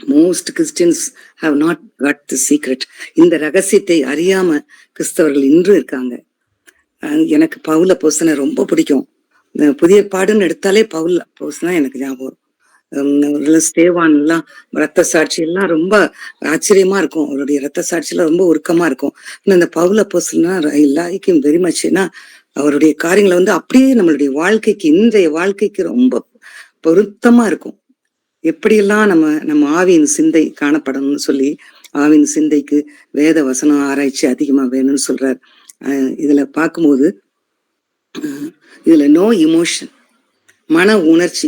Most Christians have not got the secret. இந்த ரகசியத்தை அறியாம கிறிஸ்தவர்கள் இன்று இருக்காங்க. எனக்கு பவுல் அப்போஸ்தலனை ரொம்ப பிடிக்கும். புதிய பாடுன்னு எடுத்தாலே பவுல் அப்போஸ்தலன் எனக்கு ஞாபகம். ஸ்டேவான் எல்லாம் ரத்த சாட்சி எல்லாம் ரொம்ப ஆச்சரியமா இருக்கும். அவருடைய ரத்த சாட்சியெல்லாம் ரொம்ப உருக்கமா இருக்கும். ஆனா இந்த Pavul அப்போஸ்தலன்னா like him very Machna அவருடைய காரியங்களை வந்து அப்படியே நம்மளுடைய வாழ்க்கைக்கு, இன்றைய வாழ்க்கைக்கு ரொம்ப பொருத்தமா இருக்கும். எப்படியெல்லாம் நம்ம ஆவியின் சிந்தை காணப்படணும்னு சொல்லி, ஆவியின் சிந்தைக்கு வேத வசனம் ஆராய்ச்சி அதிகமா வேணும்னு சொல்றாரு. இதுல பார்க்கும்போது இதுல நோ இமோஷன், மன உணர்ச்சி,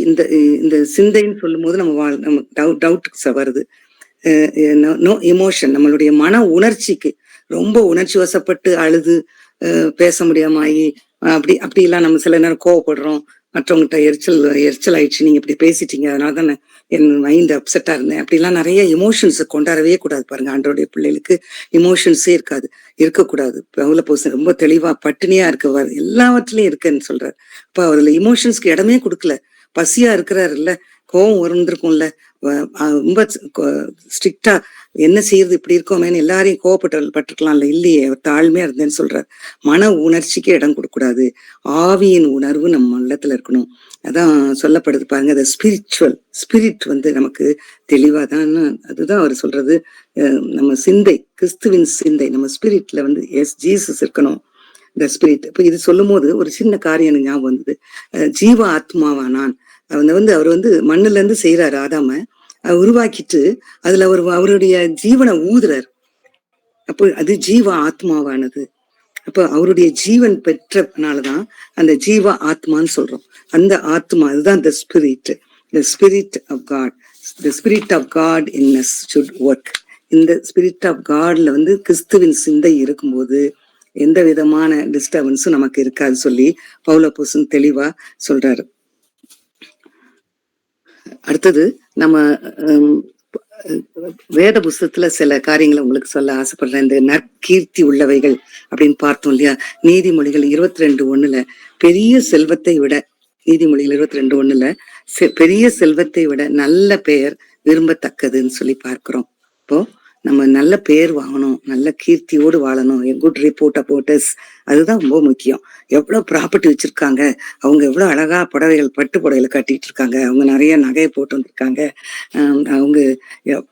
இந்த சிந்தைன்னு சொல்லும் போது நம்ம டவுட் வருது. நோ இமோஷன், நம்மளுடைய மன உணர்ச்சிக்கு ரொம்ப உணர்ச்சி வசப்பட்டு அழுது பேச முடியாம ஆகி அப்படி எல்லாம் நம்ம சில நேரம் கோவப்படுறோம். மற்றவங்ககிட்ட எரிச்சல் ஆயிடுச்சு, நீங்க இப்படி பேசிட்டீங்க, அதனாலதான் என் மைண்ட் அப்செட்டா இருந்தேன், அப்படிலாம் நிறைய இமோஷன்ஸ் கொண்டாடவே கூடாது. பாருங்க, ஆண்டவருடைய பிள்ளைகளுக்கு இமோஷன்ஸே இருக்கக்கூடாது. பவுல் அப்போஸ்தலன் ரொம்ப தெளிவா பட்டினியா இருக்கவர் எல்லாவற்றிலையும் இருக்குன்னு சொல்றாரு. அப்ப அவர்ல இமோஷன்ஸ்க்கு இடமே கொடுக்கல. பசியா இருக்கிறாரு இல்ல, கோவம் இருந்திருக்கும்ல, ரொம்ப ஸ்ட்ரிக்டா என்ன செய்யறது இப்படி இருக்கோமேன்னு எல்லாரையும் கோவப்பட்டிருக்கலாம்ல, இல்லையே, அவர் தாழ்மையா இருந்தேன்னு சொல்றாரு. மன உணர்ச்சிக்கு இடம் கொடுக்கூடாது. ஆவியின் உணர்வு நம்ம உள்ளத்துல இருக்கணும். அதான் சொல்லப்படுது பாருங்க, அந்த ஸ்பிரிட் வந்து நமக்கு தெளிவாதான். அதுதான் அவர் சொல்றது, நம்ம சிந்தை, கிறிஸ்துவின் சிந்தை, நம்ம ஸ்பிரிட்ல வந்து ஜீசஸ் இருக்கணும், இந்த ஸ்பிரிட். இப்ப இது சொல்லும் போது ஒரு சின்ன காரியம் எனக்கு ஞாபகம் வந்தது. ஜீவ ஆத்மாவானான் அவர் வந்து மண்ணுல இருந்து செய்யறாரு, ஆதாம உருவாக்கிட்டு அதுல அவருடைய ஜீவனை ஊதுறாரு. அப்போ அது ஜீவ ஆத்மாவானது. அப்ப அவருடைய ஜீவன் பெற்றனாலதான் அந்த ஜீவ ஆத்மான்னு சொல்றோம். அந்த ஆத்மா அதுதான் the spirit of God. The spirit of God in us should work. இந்த spirit of Godல வந்து கிறிஸ்துவின் சிந்தை இருக்கும்போது எந்த விதமான டிஸ்டர்பன்ஸும் நமக்கு இருக்காது சொல்லி பவுல் அப்போஸ்தலன் தெளிவா சொல்றாரு. அடுத்தது நம்ம வேத புஸ்தகத்துல சில காரியங்களை உங்களுக்கு சொல்ல ஆசைப்படுறேன். இந்த நற்கீர்த்தி உள்ளவைகள் அப்படின்னு பார்த்தோம் இல்லையா, நீதிமொழிகள் 22:1 பெரிய செல்வத்தை விட, நீதிமொழிகள் 22:1 பெரிய செல்வத்தை விட நல்ல பெயர் விரும்பத்தக்கதுன்னு சொல்லி பார்க்கிறோம். இப்போ நம்ம நல்ல பெயர் வாங்கணும், நல்ல கீர்த்தியோடு வாழணும், குட் ரிப்போர்ட் அபவுட் அஸ், அதுதான் ரொம்ப முக்கியம். எவ்வளவு ப்ராப்பர்ட்டி வச்சிருக்காங்க, அவங்க எவ்வளவு அழகா பட்டு புடவைகளை கட்டிட்டு இருக்காங்க, அவங்க நிறைய நகையை போட்டு வந்திருக்காங்க, அவங்க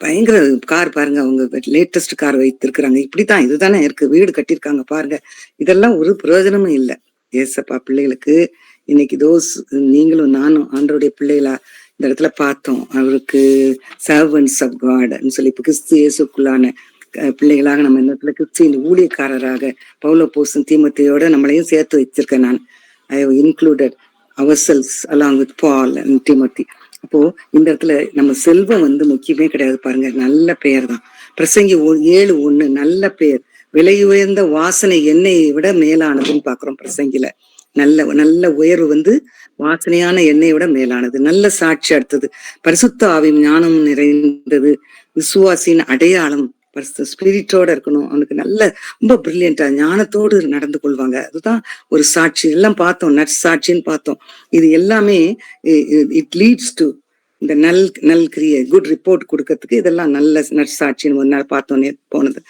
பயங்கர கார் பாருங்க, அவங்க லேட்டஸ்ட் கார் வைத்திருக்கிறாங்க, இப்படித்தான் இதுதானே இருக்கு, வீடு கட்டியிருக்காங்க பாருங்க, இதெல்லாம் ஒரு பிரயோஜனமும் இல்லை. ஏசப்பா பிள்ளைகளுக்கு இன்னைக்கு நீங்களும் நானும் ஆண்டவருடைய பிள்ளைகளா இந்த இடத்துல பார்த்தோம். அவருக்கு சர்வன்ட்ஸ் ஆஃப் காட்னு சொல்லி இப்ப கிறிஸ்து இயேசுக்குள்ளான பிள்ளைகளாக நம்ம இந்த இடத்துல கிறிஸ்துவின் ஊழியக்காரராக பவுல் அப்போஸ்தலன் தீமோத்தேயோட நம்மளையும் சேர்த்து வச்சிருக்கேன். நான் I have included ourselves along with Paul and Timothy. அப்போ இந்த இடத்துல நம்ம செல்வம் வந்து முக்கியமே கிடையாது. பாருங்க, நல்ல பெயர் தான். பிரசங்கி 7:1 நல்ல பெயர் விலை உயர்ந்த வாசனை எண்ணெயை விட மேலானதுன்னு பாக்குறோம். பிரசங்கில நல்ல உயர்வு வந்து வாசனையான எண்ணெயை விட மேலானது. நல்ல சாட்சி. அடுத்தது பரிசுத்த ஆவியும் ஞானம் நிறைந்தது, விசுவாசின் அடையாளம், ஸ்பிரிட்டோட இருக்கணும். அவனுக்கு நல்ல ரொம்ப பிரில்லியண்டா ஞானத்தோடு நடந்து கொள்வாங்க. அதுதான் ஒரு சாட்சி. எல்லாம் பார்த்தோம், நற்சாட்சின்னு பார்த்தோம். இது எல்லாமே இட் லீட்ஸ் டு இந்த நல் கிரிய குட் ரிப்போர்ட் கொடுக்கறதுக்கு இதெல்லாம் நல்ல நற்சாட்சின்னு ஒரு நாள் பார்த்தோன்னே போனது.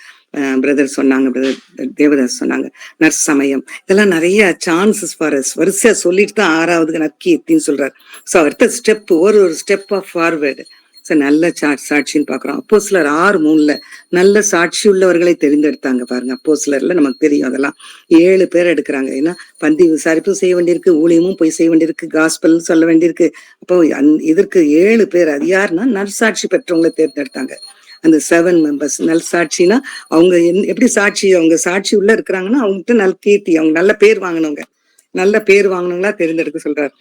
பிரதர் சொன்னாங்க, பிரதர் தேவதாஸ் சொன்னாங்க, நற்சமயம், இதெல்லாம் நிறைய சான்சஸ் ஃபார் அஸ். வரிசையா சொல்லிட்டு தான் 6வது நற்கீர்த்தின்னு சொல்றாரு. ஸோ அடுத்த ஸ்டெப், ஒரு ஸ்டெப் ஆஃப் ஃபார்வேர்டு. ஸோ நல்ல சாட்சின்னு பாக்குறோம். அப்போஸ்தலர் 6:3 நல்ல சாட்சி உள்ளவர்களை தெரிந்தெடுத்தாங்க. பாருங்க, அப்போஸ்தலர்ல நமக்கு தெரியும் அதெல்லாம் 7 பேர் எடுக்கிறாங்க. ஏன்னா பந்தி விசாரிப்பும் செய்ய வேண்டியிருக்கு, ஊழியமும் போய் செய்ய வேண்டியிருக்கு, காஸ்பல் சொல்ல வேண்டியிருக்கு. அப்போ இதற்கு 7 பேர். அது யாருன்னா நற்சாட்சி பெற்றவங்களை தேர்ந்தெடுத்தாங்க. அந்த 7 மெம்பர்ஸ். நல் சாட்சினா அவங்க எப்படி சாட்சி, அவங்க சாட்சி உள்ள இருக்கிறாங்கன்னா அவங்ககிட்ட நல் கீர்த்தி, அவங்க நல்ல பேர் வாங்கினவங்களா தெரிந்தெடுக்க சொல்றாரு.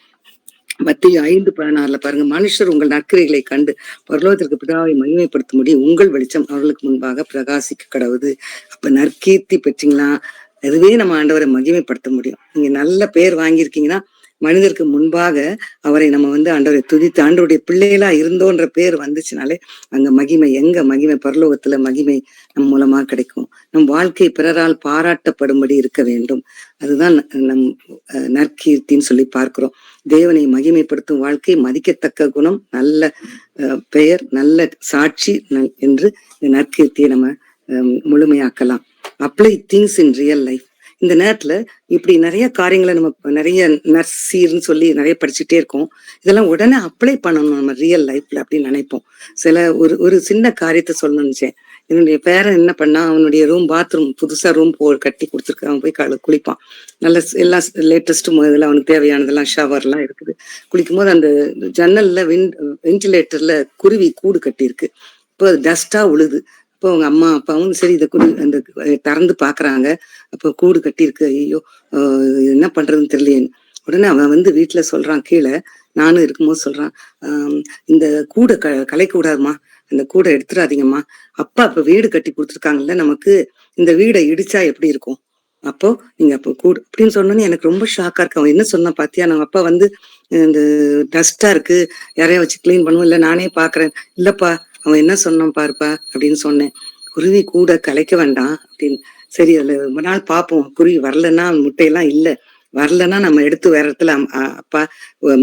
மத்திய 5:16 பாருங்க, மனுஷர் உங்கள் நற்கிரைகளை கண்டு பரலோகத்திற்கு பிதாவை மகிமைப்படுத்தும்படி உங்கள் வெளிச்சம் அவர்களுக்கு முன்பாக பிரகாசிக்க கடவுது. அப்ப நற்கீர்த்தி பெற்றீங்களா, அதுவே நம்ம ஆண்டவரை மகிமைப்படுத்த முடியும். நீங்க நல்ல பேர் வாங்கியிருக்கீங்கன்னா மனிதருக்கு முன்பாக அவரை நம்ம வந்து ஆண்டவரை துதித்து ஆண்டவருடைய பிள்ளைகளா இருந்தோன்ற பேர் வந்துச்சுனாலே அங்க மகிமை, எங்க மகிமை, பரலோகத்துல மகிமை நம் மூலமா கிடைக்கும். நம் வாழ்க்கை பிறரால் பாராட்டப்படும்படி இருக்க வேண்டும். அதுதான் நம் நற்கீர்த்தின்னு சொல்லி பார்க்கிறோம். தேவனை மகிமைப்படுத்தும் வாழ்க்கை, மதிக்கத்தக்க குணம், நல்ல பெயர், நல்ல சாட்சி என்று இந்த நற்கீர்த்தியை நம்ம முழுமையாக்கலாம். Apply things in real life. இந்த நேரத்துல இப்படி நிறைய காரியங்களை நம்ம நிறைய நர்சீர்னு சொல்லி நிறைய படிச்சுட்டே இருக்கோம். இதெல்லாம் உடனே அப்ளை பண்ணணும் நம்ம ரியல் லைஃப்ல அப்படின்னு நினைப்போம். சில ஒரு சின்ன காரியத்தை சொல்லணும்னு நினைச்சேன். என்னுடைய பேரன் என்ன பண்ணா, அவனுடைய பாத்ரூம் புதுசா கட்டி கொடுத்துருக்கு. அவன் போய் குளிப்பான். நல்ல எல்லாம் லேட்டஸ்ட் இதெல்லாம் அவனுக்கு தேவையானதெல்லாம் ஷவர்லாம் இருக்குது. குளிக்கும் போது அந்த ஜன்னல்ல வென்டிலேட்டர்ல குருவி கூடு கட்டி இருக்கு. இப்போ அது டஸ்டா உழுது. இப்போ அவங்க அம்மா அப்பாவும் சரி இதை அந்த திறந்து பாக்குறாங்க. அப்போ கூடு கட்டி இருக்கு. ஐயோ என்ன பண்றதுன்னு தெரியலையேன்னு உடனே அவன் வீட்டுல சொல்றான். கீழே நானும் இருக்கும்போது சொல்றான், இந்த கூடை கலைக்க விடாதுமா, அந்த கூடை எடுத்துடாதீங்கம்மா. அப்பா இப்ப வீடு கட்டி கொடுத்துருக்காங்கல்ல நமக்கு, இந்த வீடை இடிச்சா எப்படி இருக்கும், அப்போ நீங்க அப்போ கூடு அப்படின்னு சொன்னோன்னு எனக்கு ரொம்ப ஷாக்கா இருக்கு. அவன் என்ன சொன்னா பாத்தியா, நம்ம அப்பா இந்த டஸ்டா இருக்கு, யாரையா வச்சு கிளீன் பண்ணுவோம், இல்ல நானே பாக்குறேன். இல்லப்பா அவன் என்ன சொன்னான் பாருப்பா அப்படின்னு சொன்னேன். குருவி கூட கலைக்க வேண்டாம் அப்படின்னு. சரி அதுல ரொம்ப நாள் பார்ப்போம், குருவி வரலன்னா முட்டையெல்லாம் இல்ல, வரலன்னா நம்ம எடுத்து வேற இடத்துல அப்பா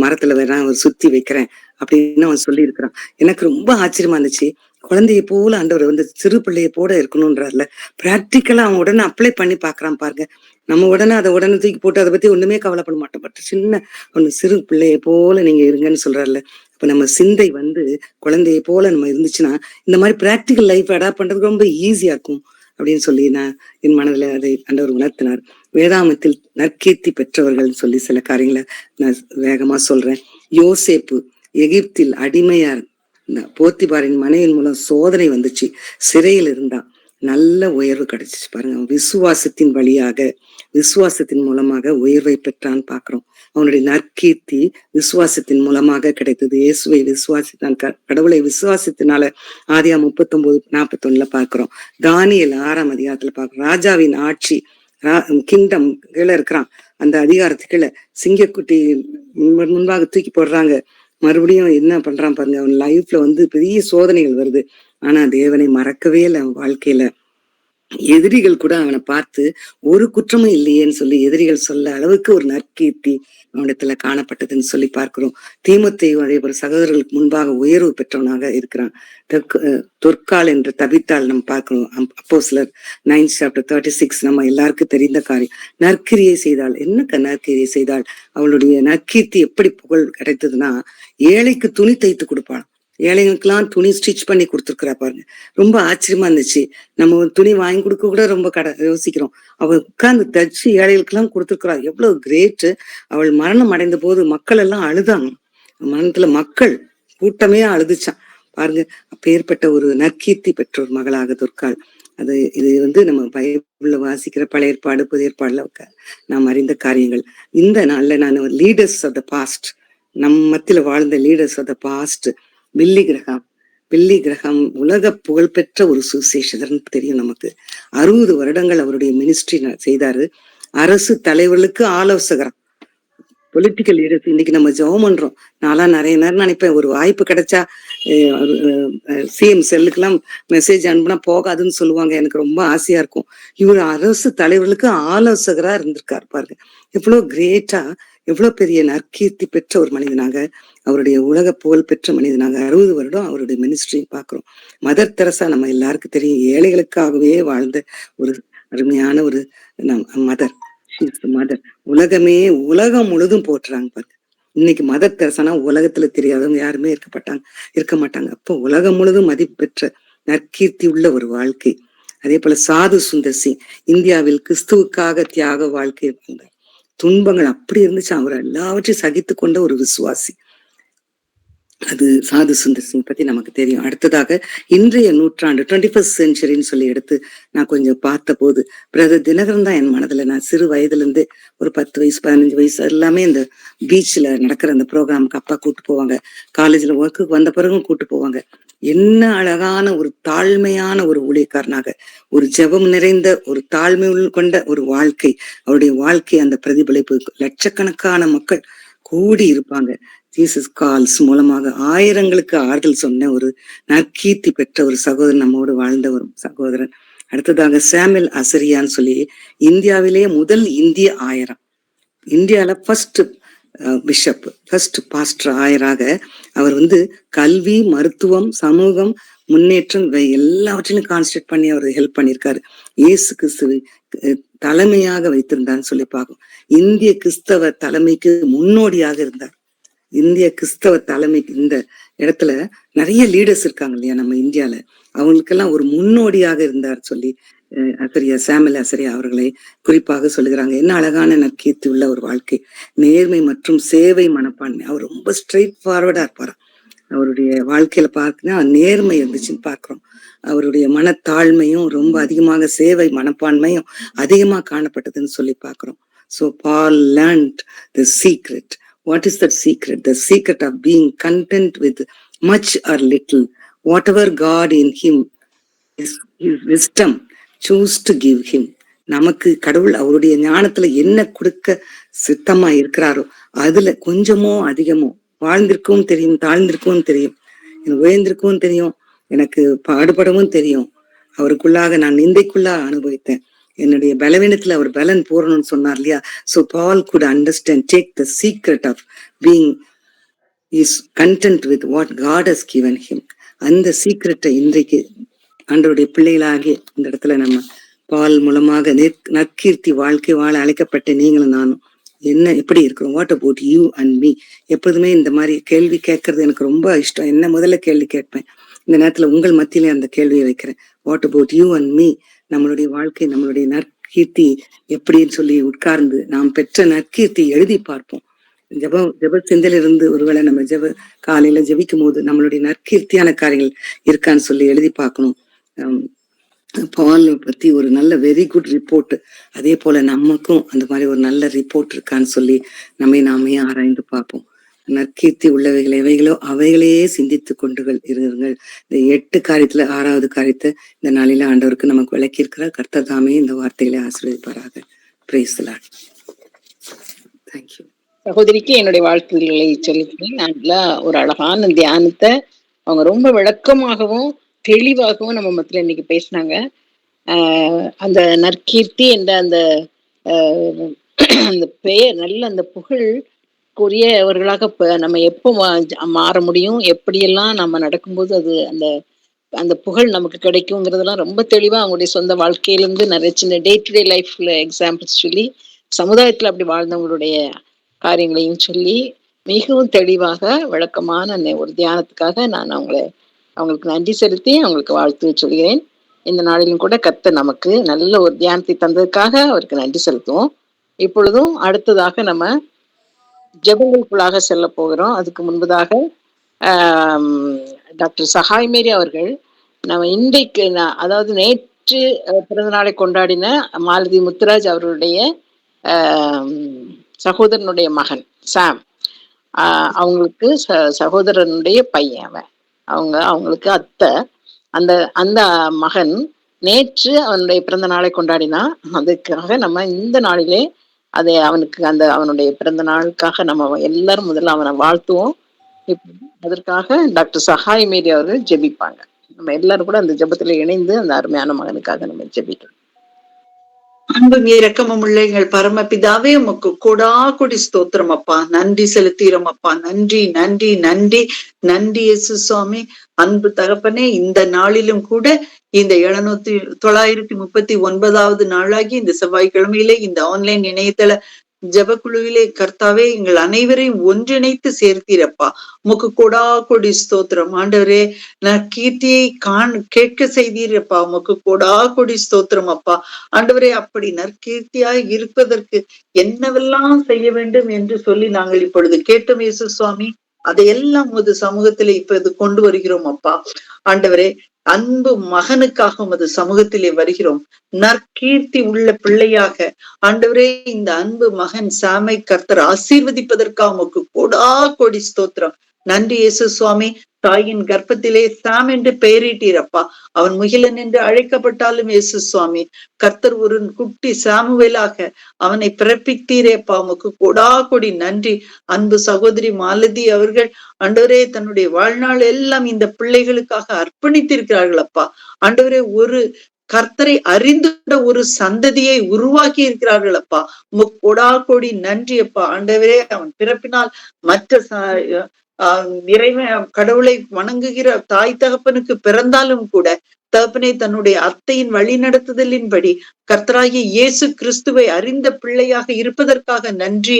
மரத்துல வேற சுத்தி வைக்கிறேன் அப்படின்னு அவன் சொல்லி இருக்கிறான். எனக்கு ரொம்ப ஆச்சரியமா இருந்துச்சு. குழந்தைய போல ஆண்டவர் சிறு பிள்ளைய போல இருக்கணும்ன்றார்ல, பிராக்டிக்கலா அவன் உடனே அப்ளை பண்ணி பாக்குறான் பாருங்க. நம்ம உடனே அதை உடனே தூக்கி போட்டு அதை பத்தி ஒண்ணுமே கவலைப்பட மாட்டோம். பட் சின்ன சிறு பிள்ளைய போல நீங்க இருங்கன்னு சொல்றாருல. இப்ப நம்ம சிந்தை குழந்தைய போல நம்ம இருந்துச்சுன்னா இந்த மாதிரி பிராக்டிக்கல் லைஃப் அடாப்ட் பண்றதுக்கு ரொம்ப ஈஸியா இருக்கும் அப்படின்னு சொல்லி நான் என் மனதுல அதை ஆண்டவர் உணர்த்தினார். வேதாமத்தில் நற்கீர்த்தி பெற்றவர்கள் சொல்லி சில காரியங்களை நான் வேகமா சொல்றேன். யோசேப்பு எகிப்தில் அடிமையா போத்திபாரின் மனைவின் மூலம் சோதனை வந்துச்சு, சிறையில் இருந்தான், நல்ல உயர்வு கிடைச்சிச்சு பாருங்க. விசுவாசத்தின் வழியாக, விசுவாசத்தின் மூலமாக உயர்வை பெற்றான்னு பாக்குறோம். அவனுடைய நற்கீர்த்தி விசுவாசத்தின் மூலமாக கிடைத்தது. இயேசுவை விசுவாசித்தான், கடவுளை விசுவாசத்தினால ஆதியாகமம் 39:41 பாக்குறோம். தானியேல் 6ஆம் அதிகாரத்துல பாக்குறோம். ராஜாவின் ஆட்சி, கிங்டம் கீழே இருக்கிறான், அந்த அதிகாரத்துக்குள்ள சிங்கக்குட்டி முன்பாக தூக்கி போடுறாங்க. மறுபடியும் என்ன பண்றான் பாருங்க, அவன் லைஃப்ல பெரிய சோதனைகள் வருது. ஆனா தேவனை மறக்கவே இல்லை. அவன் வாழ்க்கையில எதிரிகள் கூட அவனை பார்த்து ஒரு குற்றமும் இல்லையேன்னு சொல்லி எதிரிகள் சொல்ல அளவுக்கு ஒரு நற்கீர்த்தி அவனிடத்துல காணப்பட்டதுன்னு சொல்லி பார்க்கிறோம். தீமோத்தேயு அதே போல சகோதரர்களுக்கு முன்பாக உயர்வு பெற்றவனாக இருக்கிறான். தொற்கால் என்று தபித்தால் நம்ம பார்க்கிறோம். அப்போஸ்தலர் 9:36 நம்ம எல்லாருக்கும் தெரிந்த காரியம். நற்கிரியை செய்தாள். என்ன நற்கிரியை செய்தாள்? அவளுடைய நற்கீர்த்தி எப்படி புகழ் கிடைத்ததுன்னா, ஏழைக்கு துணி தைத்து கொடுப்பாள். ஏழைகளுக்கெல்லாம் துணி ஸ்டிச் பண்ணி கொடுத்துருக்குறா பாருங்க. ரொம்ப ஆச்சரியமா இருந்துச்சு. நம்ம துணி வாங்கி கொடுக்க கூட ரொம்ப யோசிக்கிறோம். அவள் உட்கார்ந்து தச்சு ஏழைகளுக்கெல்லாம் கொடுத்துருக்குறா. எவ்வளவு கிரேட். அவள் மரணம் அடைந்த போது மக்கள் எல்லாம் அழுதாங்க. மரணத்துல மக்கள் கூட்டமே அழுதுச்சான் பாருங்க. அப்பேற்பட்ட ஒரு நற்கீர்த்தி பெற்ற ஒரு மகளாக தொற்காள். இது நம்ம பைபிள்ல வாசிக்கிற பழைய ஏற்பாடு புதிய ஏற்பாடுல நாம் அறிந்த காரியங்கள். இந்த நாள்ல நான் லீடர்ஸ் ஆஃப் த பாஸ்ட், நம் மத்தியில வாழ்ந்த leaders of the past, Billy Graham உலக புகழ்பெற்ற ஒரு சுசேஷகர்னு தெரியும் நமக்கு. 60 வருடங்கள் அவருடைய மினிஸ்ட்ரி செய்தாரு. அரசு தலைவர்களுக்கு ஆலோசகர், பொலிட்டிக்கல் லீடர்ஸ். இன்னைக்கு நம்ம ஜெபம் பண்றோம். நான்லாம் நிறைய நேரம் நினைப்பேன், ஒரு வாய்ப்பு கிடைச்சா சிஎம் செல்லுக்கெல்லாம் மெசேஜ் அனுப்புனா போகாதுன்னு சொல்லுவாங்க. எனக்கு ரொம்ப ஆசையா இருக்கும். இவர் அரசு தலைவர்களுக்கு ஆலோசகரா இருந்திருக்காரு பாருங்க. எவ்வளவு கிரேட்டா, எவ்வளவு பெரிய நற்கீர்த்தி பெற்ற ஒரு மனிதனாக, அவருடைய உலக புகழ் பெற்ற மனிதனாக 60 வருடம் அவருடைய மினிஸ்ட்ரி பாக்குறோம். மதர் தெரசா நம்ம எல்லாருக்கும் தெரியும், ஏழைகளுக்காகவே வாழ்ந்த ஒரு அருமையான ஒரு மதர். உலகம் முழுதும் போட்டுறாங்க பாருங்க. இன்னைக்கு மதர் தெரசானா உலகத்துல தெரியாதவங்க யாருமே இருக்க மாட்டாங்க. அப்போ உலகம் முழுதும் மதிப்பு பெற்ற நற்கீர்த்தி உள்ள ஒரு வாழ்க்கை. அதே போல சாது சுந்தர் சிங் இந்தியாவில் கிறிஸ்துவுக்காக தியாக வாழ்க்கை இருந்தார். துன்பங்கள் அப்படி இருந்துச்சு, அவர் எல்லாவற்றையும் சகித்து கொண்ட ஒரு விசுவாசி. அது சாது சுந்தர் சிங் பத்தி நமக்கு தெரியும். அடுத்ததாக இன்றைய நூற்றாண்டு 21st செஞ்சுரின்னு சொல்லி எடுத்து நான் கொஞ்சம் பார்த்த போது, பிரதர் தினகரன் தான் என் மனதுல. நான் சிறு வயதுல இருந்து ஒரு 10 வயசு 15 வயசு எல்லாமே இந்த பீச்ல நடக்கிற அந்த ப்ரோக்ராமுக்கு அப்பா கூட்டு போவாங்க. காலேஜ்ல ஒர்க்குக்கு வந்த பிறகும் கூட்டு போவாங்க. என்ன அழகான ஒரு தாழ்மையான ஒரு ஊழியக்காரனாக, ஒரு ஜெபம் நிறைந்த ஒரு தாழ்மை கொண்ட ஒரு வாழ்க்கை, அவருடைய வாழ்க்கை அந்த பிரதிபலிப்பு. லட்சக்கணக்கான மக்கள் கூடி இருப்பாங்க. ஜீசஸ் கால்ஸ் மூலமாக ஆயிரங்களுக்கு ஆறுதல் சொன்ன ஒரு நற்கீர்த்தி பெற்ற ஒரு சகோதரன், நம்மோடு வாழ்ந்த ஒரு சகோதரன். அடுத்ததாக சாமுவேல் அசரியான்னு சொல்லி இந்தியாவிலேயே முதல் இந்திய ஆயரம், இந்தியால ஃபர்ஸ்ட் பிஷப், ஃபர்ஸ்ட் பாஸ்டர் ஆயராக அவர் கல்வி, மருத்துவம், சமூகம் முன்னேற்றம் எல்லாவற்றிலும் கான்சன்ட்ரேட் பண்ணி அவர் ஹெல்ப் பண்ணியிருக்காரு. இயேசு கிறிஸ்துவை தலைமையாக வைத்திருந்தான்னு சொல்லி பார்க்கும். இந்திய கிறிஸ்தவ தலைமைக்கு முன்னோடியாக இருந்தார். இந்திய கிறிஸ்தவ தலைமைக்கு இந்த இடத்துல நிறைய லீடர்ஸ் இருக்காங்க இல்லையா நம்ம இந்தியால, அவங்களுக்கெல்லாம் ஒரு முன்னோடியாக இருந்தார் சொல்லி ஆசிரியர் சாமுவேல் ஆசிரியர் அவர்களை குறிப்பாக சொல்லுகிறாங்க. என்ன அழகான நற்கீர்த்தி உள்ள ஒரு வாழ்க்கை, நேர்மை மற்றும் சேவை மனப்பான்மை. அவர் ரொம்ப ஸ்ட்ரெயிட் ஃபார்வர்டா இருப்பார். அவருடைய வாழ்க்கையில பார்க்கனா நேர்மை இருந்துச்சுன்னு பார்க்கிறோம். அவருடைய மனத்தாழ்மையும் ரொம்ப அதிகமாக, சேவை மனப்பான்மையும் அதிகமா காணப்பட்டதுன்னு சொல்லி பார்க்கிறோம். So Paul learned the secret. What is that secret? The secret of being content with much or little. Whatever God in him is his wisdom choose to give him. நமக்கு கடவுள் அவருடைய ஞானத்துல என்ன கொடுக்க சித்தமா இருக்கிறாரோ அதுல கொஞ்சமோ அதிகமோ, வாழ்ந்திருக்கவும் தெரியும், தாழ்ந்திருக்கவும் தெரியும், எனக்கு உயர்ந்திருக்கவும் தெரியும், எனக்கு பாடுபடவும் தெரியும். அவருக்குள்ளாக நான் நிந்தைக்குள்ளாக அனுபவித்தேன். என்னுடைய பலவீனத்துல அவர் பலன் பூரணும்னு சொன்னார் இல்லையா. So Paul could understand, take the secret of being is content with what God has given him. அந்த சீக்கிரட்டை இன்றைக்கு ஆண்டவருடைய பிள்ளைகளாகிய இந்த இடத்துல நம்ம பால் மூலமாக நற்கீர்த்தி வாழ்க்கை வாழ அழைக்கப்பட்ட நீங்களும் நானும் என்ன எப்படி இருக்கிறோம்? What about you and me? எப்போதுமே இந்த மாதிரி கேள்வி கேட்கறது எனக்கு ரொம்ப இஷ்டம். என்ன முதல்ல கேள்வி கேட்பேன். இந்த நேரத்துல உங்கள் மத்தியிலே அந்த கேள்வியை வைக்கிறேன். What about you and me? நம்மளுடைய வாழ்க்கை, நம்மளுடைய நற்கீர்த்தி எப்படின்னு சொல்லி உட்கார்ந்து நாம் பெற்ற நற்கீர்த்தி எழுதி பார்ப்போம். ஜெப சிந்தையிலிருந்து ஒருவேளை நம்ம காலையில ஜெபிக்கும் போது நம்மளுடைய நற்கீர்த்தியான காரியங்கள் இருக்கான்னு சொல்லி எழுதி பார்க்கணும். பால் பத்தி ஒரு நல்ல வெரி குட் ரிப்போர்ட், அதே போல நமக்கும் அந்த மாதிரி ஒரு நல்ல ரிப்போர்ட் இருக்கான்னு சொல்லி நாமே ஆராய்ந்து பார்ப்போம். நற்கீர்த்தி உள்ளவைகள் எவைகளோ அவைகளையே சிந்தித்து கொண்டு இருங்கள். இந்த 8 காரியத்துல 6வது காரியத்தை இந்த நாளில ஆண்டவருக்கு நமக்கு விளக்கி இருக்கிறார். கர்த்தர் தாமே இந்த வார்த்தைகளை ஆசீர்வதிப்பாராக. Praise the Lord. தேங்க்யூ. சகோதரிக்கு என்னுடைய வாழ்த்துக்களை சொல்லிக்கிறேன். நல்ல ஒரு அழகான தியானத்தை அவங்க ரொம்ப விளக்கமாகவும் தெளிவாகவும் நம்ம மத்தியில இன்னைக்கு பேசினாங்க. அந்த நற்கீர்த்தி என்ற அந்த அந்த பெயர், நல்ல அந்த புகழுக்குரியவர்களாக நம்ம எப்போ மாற முடியும், எப்படியெல்லாம் நம்ம நடக்கும்போது அது அந்த அந்த புகழ் நமக்கு கிடைக்குங்கிறதெல்லாம் ரொம்ப தெளிவா அவங்களுடைய சொந்த வாழ்க்கையிலிருந்து நிறைய சின்ன டே டு டே லைஃப்ல எக்ஸாம்பிள்ஸ் சொல்லி, சமுதாயத்துல அப்படி வாழ்ந்தவங்களுடைய காரியங்களையும் சொல்லி மிகவும் தெளிவாக விளக்கமான ஒரு தியானத்துக்காக நான் அவங்களுக்கு நன்றி செலுத்தி அவங்களுக்கு வாழ்த்து சொல்கிறேன். இந்த நாளிலும் கூட கர்த்தர் நமக்கு நல்ல ஒரு தியானத்தை தந்ததுக்காக அவருக்கு நன்றி செலுத்துவோம். இப்பொழுதும் அடுத்ததாக நம்ம ஜெபங்களுக்குள்ளாக செல்ல போகிறோம். அதுக்கு முன்பதாக டாக்டர் சகாய் மேரி அவர்கள் நம்ம இன்றைக்கு அதாவது நேற்று பிறந்த நாளை கொண்டாடின மாலதி முத்துராஜ் அவர்களுடைய சகோதரனுடைய மகன் சாம், அவங்களுக்கு சகோதரனுடைய பையன் அவங்களுக்கு அத்தை. அந்த அந்த மகன் நேற்று அவனுடைய பிறந்த நாளை கொண்டாடினா, அதுக்காக நம்ம இந்த நாளிலே அதை அவனுக்கு அவனுடைய பிறந்த நாளுக்காக நம்ம எல்லாரும் முதல்ல அவனை வாழ்த்துவோம். அதற்காக டாக்டர் சகாய் மேரி அவர்கள் ஜெபிப்பாங்க. நம்ம எல்லாரும் கூட அந்த ஜெபத்துல இணைந்து அந்த அருமையான மகனுக்காக நம்ம ஜெபிக்கிறோம். அன்பும் இரக்கமும் உள்ள எங்கள் பரமபிதாவே, உமக்கு கொடா கொடி ஸ்தோத்திரம் அப்பா, நன்றி செலுத்துகிறோம் அப்பா. நன்றி நன்றி நன்றி நன்றி இயேசு சுவாமி. அன்பு தகப்பனே, இந்த நாளிலும் கூட இந்த 939வது நாளாகி இந்த செவ்வாய்க்கிழமையிலே இந்த ஆன்லைன் இணையதள ஜபக்குழுவிலே கர்த்தாவே எங்கள் அனைவரையும் ஒன்றிணைத்து சேர்த்தீரப்பா. உமக்கு கொடா கொடி ஸ்தோத்திரம் ஆண்டவரே. நற்கீர்த்தியை கேட்க செய்தீரப்பா. உமக்கு கொடா கொடி ஸ்தோத்திரம் அப்பா. ஆண்டவரே, அப்படி நற்கீர்த்தியாய் இருப்பதற்கு என்னவெல்லாம் செய்ய வேண்டும் என்று சொல்லி நாங்கள் இப்பொழுது கேட்டோம் இயேசு சுவாமி. அதையெல்லாம் உமது சமூகத்திலே இப்போது கொண்டு வருகிறோம் அப்பா. ஆண்டவரே, அன்பு மகனுக்காக உமது சமூகத்திலே வருகிறோம். நற்கீர்த்தி உள்ள பிள்ளையாக ஆண்டவரே, இந்த அன்பு மகன் சாமை கர்த்தர் ஆசீர்வதிப்பதற்காக உமக்கு கொடா கொடி ஸ்தோத்திரம். நன்றி இயேசு சுவாமி. தாயின் கர்ப்பத்திலே சாம் என்று பெயரிட்டீரப்பா. அவன் முகிலன் என்று அழைக்கப்பட்டாலும் இயேசு சுவாமி, கர்த்தர் ஒரு குட்டி சாமுவேலாக அவனை பிறப்பித்தீரேப்பா. உமக்கு கொடா கொடி நன்றி. அன்பு சகோதரி மாலதி அவர்கள் ஆண்டவரே தன்னுடைய வாழ்நாள் எல்லாம் இந்த பிள்ளைகளுக்காக அர்ப்பணித்திருக்கிறார்கள் அப்பா. ஆண்டவரே, ஒரு கர்த்தரை அறிந்துள்ள ஒரு சந்ததியை உருவாக்கி இருக்கிறார்கள் அப்பா. உமக்கு கொடா கொடி நன்றி அப்பா. ஆண்டவரே, அவன் பிறப்பினால் மற்ற இறைவன் கடவுளை வணங்குகிற தாய் தகப்பனுக்கு பிறந்தாலும் கூட தகப்பனே தன்னுடைய அத்தையின் வழிநடத்துதலின்படி கர்த்தராகிய இயேசு கிறிஸ்துவை அறிந்த பிள்ளையாக இருப்பதற்காக நன்றி.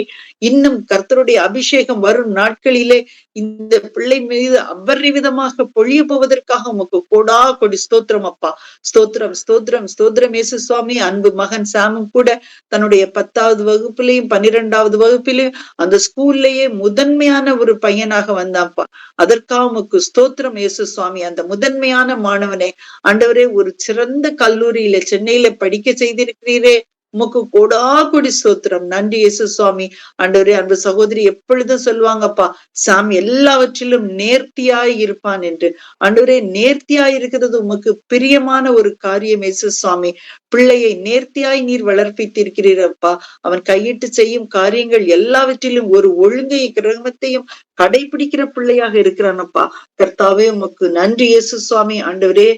இன்னும் கர்த்தருடைய அபிஷேகம் வரும் நாட்களிலே இந்த பிள்ளை மீது அபரிவிதமாக பொழிய போவதற்காக உமக்கு கோடா கொடி ஸ்தோத்திரம் அப்பா. ஸ்தோத்திரம் ஸ்தோத்திரம் ஸ்தோத்திரம் இயேசு சுவாமி. அன்பு மகன் சாமும் கூட தன்னுடைய 10வது வகுப்புலையும் 12வது வகுப்பிலையும் அந்த ஸ்கூல்லயே முதன்மையான ஒரு பையனாக வந்தான்ப்பா. அதற்காக உமக்கு ஸ்தோத்திரம் இயேசு சுவாமி. அந்த முதன்மையான மாணவனை ஆண்டவரே ஒரு சிறந்த கல்லூரியில சென்னையில படிக்க செய்திருக்கிறீரே, உமக்கு கோடா கொடி ஸ்தோத்திரம். நன்றி இயேசு சுவாமி. ஆண்டவரே அன்பு சகோதரி எப்பொழுதும் சொல்லுவாங்கப்பா, சாம் எல்லாவற்றிலும் நேர்த்தியாய் இருப்பான் என்று. ஆண்டவரே நேர்த்தியாய் இருக்கிறது உமக்கு பிரியமான ஒரு காரியம் இயேசு சுவாமி. பிள்ளையை நேர்த்தியாய் நீர் வளர்ப்பித்திருக்கிறீரப்பா. அவன் கையிட்டு செய்யும் காரியங்கள் எல்லாவற்றிலும் ஒரு ஒழுங்கை கிரகத்தையும் கடைபிடிக்கிற பிள்ளையாக இருக்கிறானப்பா. கர்த்தாவே உமக்கு நன்றி இயேசு சுவாமி. ஆண்டவரே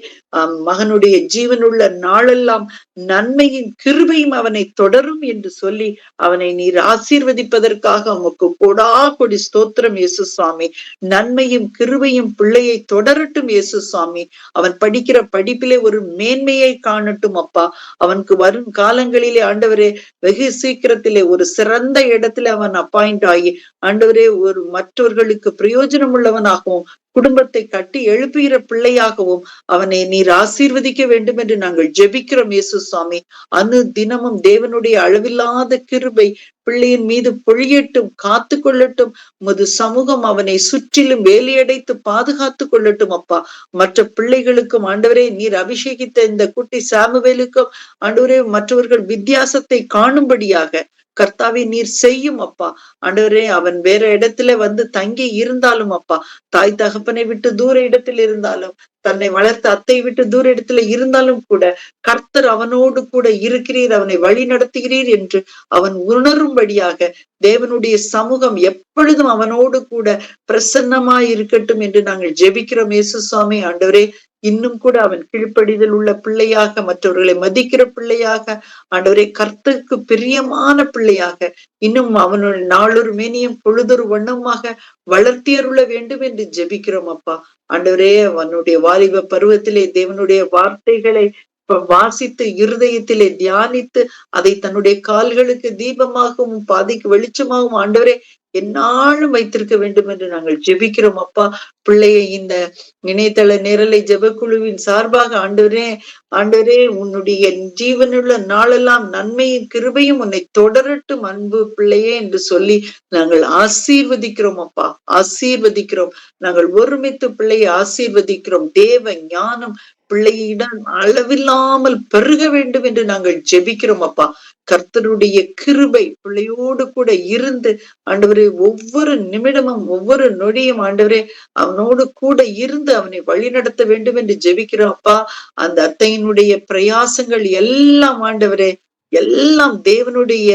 மகனுடைய ஜீவனுள்ள நாளெல்லாம் நன்மையின் கிருபையும் அவனை தொடரும் என்று சொல்லி அவனை நீர் ஆசீர்வதிப்பதற்காக உமக்கு கோடா கொடி ஸ்தோத்திரம் இயேசு சுவாமி. நன்மையும் கிருபையும் பிள்ளையை தொடரட்டும் இயேசு சுவாமி. அவன் படிக்கிற படிப்பிலே ஒரு மேன்மையை காணட்டும் அப்பா. அவனுக்கு வரும் காலங்களிலே ஆண்டவரே வெகு சீக்கிரத்திலே ஒரு சிறந்த இடத்துல அவன் அப்பாயிண்ட் ஆகி ஆண்டவரே ஒரு மற்றவர்களுக்கு பிரயோஜனம் உள்ளவனாகவும் குடும்பத்தை கட்டி எழுப்புகிற பிள்ளையாகவும் அவனை நீர் ஆசீர்வதிக்க வேண்டும் என்று நாங்கள் ஜெபிக்கிறோம் இயேசு சுவாமி. அனு தினமும் தேவனுடைய அளவில்லாத கிருபை பிள்ளையின் மீது பொழியட்டும், காத்து கொள்ளட்டும். உமது சமூகம் அவனை சுற்றிலும் வேலையடைத்து பாதுகாத்து கொள்ளட்டும் அப்பா. மற்ற பிள்ளைகளுக்கும் ஆண்டவரே நீர் அபிஷேகித்த இந்த குட்டி சாமுவேலுக்கும் ஆண்டவரே மற்றவர்கள் வித்தியாசத்தை காணும்படியாக கர்த்தாவே நீர் செய்யும் அப்பா. ஆண்டவரே அவன் வேற இடத்துல வந்து தங்கி இருந்தாலும் அப்பா, தாய் தகப்பனை விட்டு தூர இடத்தில் இருந்தாலும், தன்னை வளர்த்த அத்தை விட்டு தூர இடத்துல இருந்தாலும் கூட கர்த்தர் அவனோடு கூட இருக்கிறீர், அவனை வழி நடத்துகிறீர் என்று அவன் உணரும்படியாக தேவனுடைய சமூகம் எப்பொழுதும் அவனோடு கூட பிரசன்னமாய் இருக்கட்டும் என்று நாங்கள் ஜெபிக்கிறோம் இயேசு சுவாமி. ஆண்டவரே இன்னும் கூட அவன் கீழ்ப்படிதல் உள்ள பிள்ளையாக, மற்றவர்களை மதிக்கிற பிள்ளையாக, ஆண்டவரே கர்த்தருக்கு பிரியமான பிள்ளையாக இன்னும் அவனுடைய நாளொரு மேனியும் பொழுதொரு வண்ணமாக வளர்த்தியருள வேண்டும் என்று ஜெபிக்கிறோம் அப்பா. ஆண்டவரே அவனுடைய வாலிப பருவத்திலே தேவனுடைய வார்த்தைகளை வாசித்து இருதயத்திலே தியானித்து அதை தன்னுடைய கால்களுக்கு தீபமாகவும் பாதைக்கு வெளிச்சமாகவும் ஆண்டவரே எந்நாளும் வைத்திருக்க வேண்டும் என்று நாங்கள் ஜெபிக்கிறோம் அப்பா. பிள்ளையை இந்த இணையதள நேரலை ஜெபக்குழுவின் சார்பாக ஆண்டவரே உன்னுடைய ஜீவனுள்ள நாளெல்லாம் நன்மையும் கிருபையும் உன்னை தொடரட்டும் அன்பு பிள்ளையே என்று சொல்லி நாங்கள் ஆசீர்வதிக்கிறோம் அப்பா, ஆசீர்வதிக்கிறோம். நாங்கள் ஒருமித்து பிள்ளையை ஆசீர்வதிக்கிறோம். தேவ ஞானம் பிள்ளையிடம் அளவில்லாமல் பெருக வேண்டும் என்று நாங்கள் ஜெபிக்கிறோம் அப்பா. கர்த்தருடைய கிருபை பிள்ளையோடு கூட இருந்து ஆண்டவரே ஒவ்வொரு நிமிடமும் ஒவ்வொரு நொடியும் ஆண்டவரே அவனோடு கூட இருந்து அவனை வழி நடத்த வேண்டும் என்று ஜெபிக்கிறோம் அப்பா. அந்த அத்தையினுடைய பிரயாசங்கள் எல்லாம் ஆண்டவரே எல்லாம் தேவனுடைய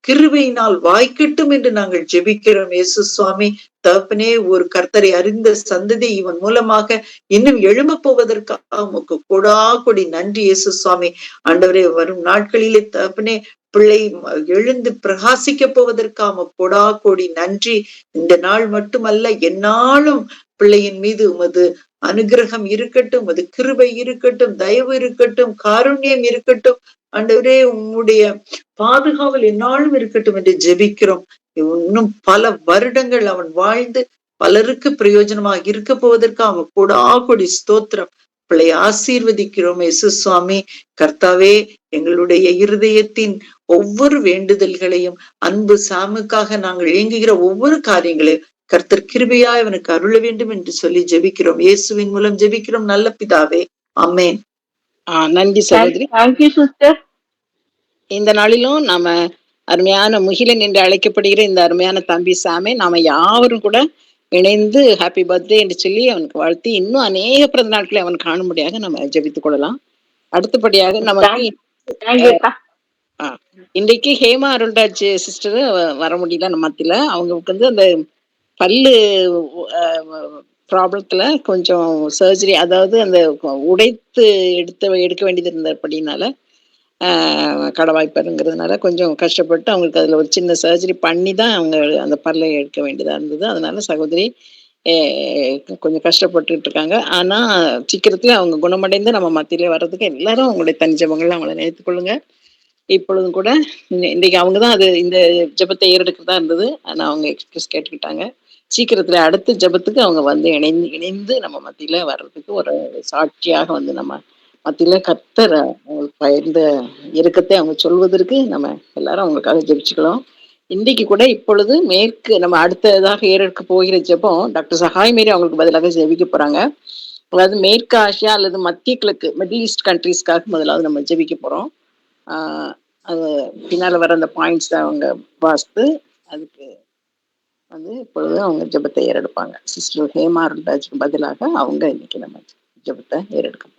கிருபையினால் வாய்க்கட்டும் என்று நாங்கள் ஜெபிக்கிறோம் இயேசு சுவாமி. தகப்பனே ஒரு கர்த்தரை அறிந்த சந்ததி இவன் மூலமாக இன்னும் எழும்ப போவதற்காக உமக்கு கொடா கொடி நன்றி இயேசு சுவாமி. ஆண்டவரே வரும் நாட்களிலே தகப்பனே பிள்ளை எழுந்து பிரகாசிக்க போவதற்காக கொடா கொடி நன்றி. இந்த நாள் மட்டுமல்ல எந்நாளும் பிள்ளையின் மீது உமது அனுகிரகம் இருக்கட்டும், உமது கிருபை இருக்கட்டும், தயவு இருக்கட்டும், காருண்யம் இருக்கட்டும். ஆண்டவரே உம்முடைய பாதுகாவல் எந்நாளும் இருக்கட்டும் என்று ஜெபிக்கிறோம். இன்னும் பல வருடங்கள் அவன் வாழ்ந்து பலருக்கு பிரயோஜனமாக இருக்க போவதற்கு அவன் கொடா கொடி ஸ்தோத்திரம். பிள்ளை ஆசீர்வதிக்கிறோம் இயேசு சுவாமி. கர்த்தாவே எங்களுடைய இருதயத்தின் ஒவ்வொரு வேண்டுதல்களையும் அன்பு சாமுக்காக நாங்கள் இயங்குகிற ஒவ்வொரு காரியங்களையும் கர்த்தர் கிருபையாய் அவனுக்கு அருள வேண்டும் என்று சொல்லி ஜெபிக்கிறோம். இயேசுவின் மூலம் ஜெபிக்கிறோம் நல்ல பிதாவே, ஆமென். நன்றி சகோதரி. Thank you sister. இந்த நாளிலும் நாம அருமையான முகிலன் என்று அழைக்கப்படுகிற இந்த அருமையான தம்பி சாமை நாம யாவரும் கூட இணைந்து ஹாப்பி பர்த்டே என்று சொல்லி அவனுக்கு வாழ்த்தி இன்னும் அநேக பிறந்த நாட்களை அவன் காணும்படியாக நம்ம ஜெபித்துக் கொள்ளலாம். அடுத்தபடியாக நமக்கு இன்றைக்கு ஹேமா அருள்ராஜ் சிஸ்டர் வர முடியல நம்ம மத்தியில. அவங்களுக்கு வந்து அந்த பல்லு ப்ராப்ளத்துல கொஞ்சம் சர்ஜரி, அதாவது அந்த உடைத்து எடுக்க வேண்டியது இருந்தபடினால கடவாய்ப்பருங்கிறதுனால கொஞ்சம் கஷ்டப்பட்டு அவங்களுக்கு அதில் ஒரு சின்ன சர்ஜரி பண்ணி தான் அவங்க அந்த பல்லை எடுக்க வேண்டியதாக இருந்தது. அதனால சகோதரி கொஞ்சம் கஷ்டப்பட்டுட்டு இருக்காங்க. ஆனா சீக்கிரத்துல அவங்க குணமடைந்து நம்ம மத்தியிலே வர்றதுக்கு எல்லாரும் அவங்களுடைய தனி ஜெபங்கள்ல அவங்கள நினைத்துக் கொள்ளுங்க. இப்பொழுதும் கூட இன்னைக்கு அவங்க தான் அது இந்த ஜெபத்தை ஏறெடுக்கிறதா இருந்தது. ஆனா அவங்க எக்ஸ்கியூஸ் கேட்டுக்கிட்டாங்க. சீக்கிரத்துல அடுத்த ஜெபத்துக்கு அவங்க வந்து இணைந்து நம்ம மத்தியில வர்றதுக்கு ஒரு சாட்சியாக வந்து நம்ம மத்தியில கர்த்தர் அவங்களுக்கு பகிர்ந்த இறுக்கத்தை அவங்க சொல்வதற்கு நம்ம எல்லாரும் அவங்களுக்காக ஜெபிச்சுக்கலாம். இன்றைக்கு கூட இப்பொழுது மேற்கு நம்ம அடுத்ததாக ஏறெடுக்க போகிற ஜெபம் டாக்டர் சகாய் மேரி அவங்களுக்கு பதிலாக ஜெபிக்க போறாங்க. அதாவது மேற்கு ஆசியா அல்லது மத்திய கிழக்கு மிடில் ஈஸ்ட் கண்ட்ரீஸ்க்காக முதலாவது நம்ம ஜெபிக்க போறோம். அது பின்னால வர அந்த பாயிண்ட்ஸ் அவங்க வாசித்து அதுக்கு வந்து இப்பொழுது அவங்க ஜெபத்தை ஏறெடுப்பாங்க. சிஸ்டர் ஹேமா அருள்ராஜுக்கு பதிலாக அவங்க இன்னைக்கு நம்ம ஜெபத்தை ஏறெடுக்க போறோம்.